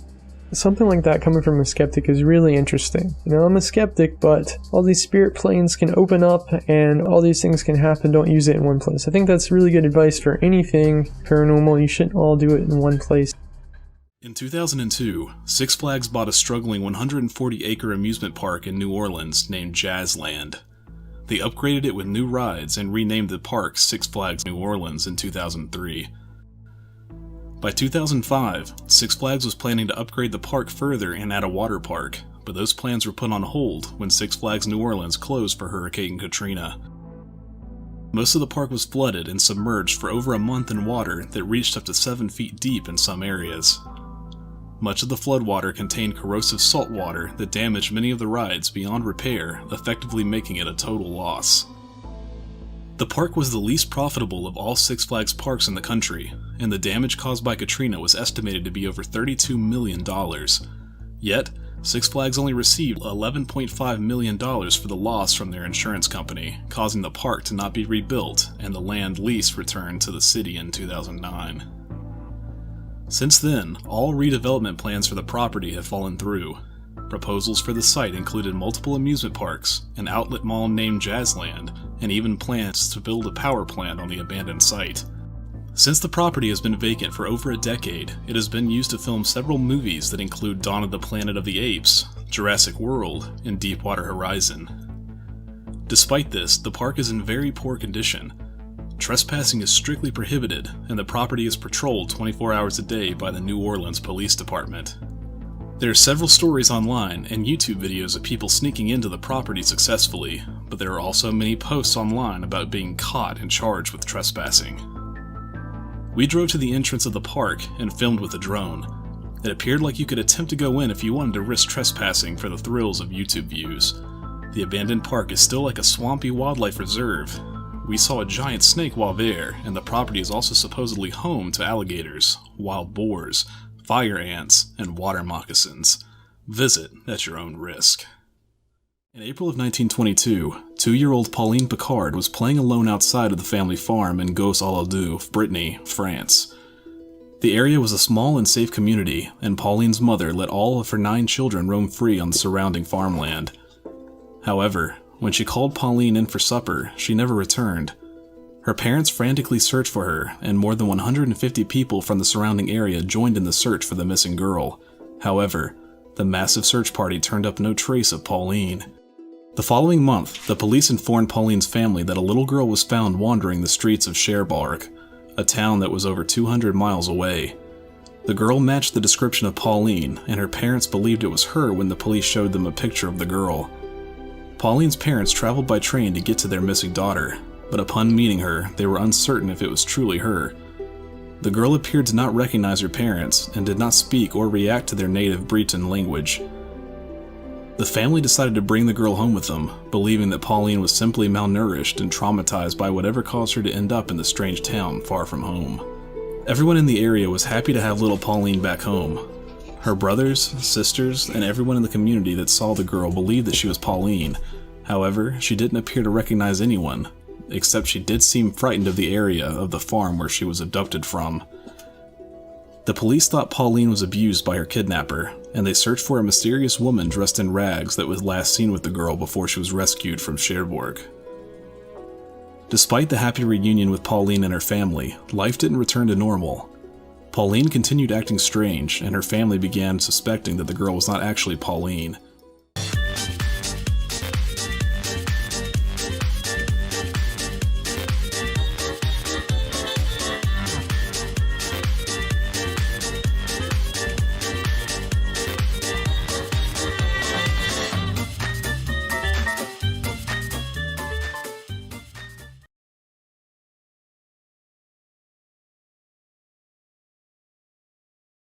Something like that coming from a skeptic is really interesting. You know, I'm a skeptic, but all these spirit planes can open up and all these things can happen. Don't use it in one place. I think that's really good advice for anything paranormal. You shouldn't all do it in one place. In 2002, Six Flags bought a struggling 140-acre amusement park in New Orleans named Jazzland. They upgraded it with new rides and renamed the park Six Flags New Orleans in 2003. By 2005, Six Flags was planning to upgrade the park further and add a water park, but those plans were put on hold when Six Flags New Orleans closed for Hurricane Katrina. Most of the park was flooded and submerged for over a month in water that reached up to 7 feet deep in some areas. Much of the floodwater contained corrosive salt water that damaged many of the rides beyond repair, effectively making it a total loss. The park was the least profitable of all Six Flags parks in the country, and the damage caused by Katrina was estimated to be over $32 million. Yet, Six Flags only received $11.5 million for the loss from their insurance company, causing the park to not be rebuilt and the land lease returned to the city in 2009. Since then, all redevelopment plans for the property have fallen through. Proposals for the site included multiple amusement parks, an outlet mall named Jazzland, and even plans to build a power plant on the abandoned site. Since the property has been vacant for over a decade, it has been used to film several movies that include Dawn of the Planet of the Apes, Jurassic World, and Deepwater Horizon. Despite this, the park is in very poor condition. Trespassing is strictly prohibited, and the property is patrolled 24 hours a day by the New Orleans Police Department. There are several stories online and YouTube videos of people sneaking into the property successfully, but there are also many posts online about being caught and charged with trespassing. We drove to the entrance of the park and filmed with a drone. It appeared like you could attempt to go in if you wanted to risk trespassing for the thrills of YouTube views. The abandoned park is still like a swampy wildlife reserve. We saw a giant snake while there, and the property is also supposedly home to alligators, wild boars, fire ants, and water moccasins. Visit at your own risk. In April of 1922, 2-year-old Pauline Picard was playing alone outside of the family farm in Gosse-Alaude, Brittany, France. The area was a small and safe community, and Pauline's mother let all of her 9 children roam free on the surrounding farmland. However, when she called Pauline in for supper, she never returned. Her parents frantically searched for her, and more than 150 people from the surrounding area joined in the search for the missing girl. However, the massive search party turned up no trace of Pauline. The following month, the police informed Pauline's family that a little girl was found wandering the streets of Cherbourg, a town that was over 200 miles away. The girl matched the description of Pauline, and her parents believed it was her when the police showed them a picture of the girl. Pauline's parents traveled by train to get to their missing daughter, but upon meeting her, they were uncertain if it was truly her. The girl appeared to not recognize her parents and did not speak or react to their native Breton language. The family decided to bring the girl home with them, believing that Pauline was simply malnourished and traumatized by whatever caused her to end up in the strange town far from home. Everyone in the area was happy to have little Pauline back home. Her brothers, sisters, and everyone in the community that saw the girl believed that she was Pauline. However, she didn't appear to recognize anyone, except she did seem frightened of the area of the farm where she was abducted from. The police thought Pauline was abused by her kidnapper, and they searched for a mysterious woman dressed in rags that was last seen with the girl before she was rescued from Cherbourg. Despite the happy reunion with Pauline and her family, life didn't return to normal. Pauline continued acting strange, and her family began suspecting that the girl was not actually Pauline.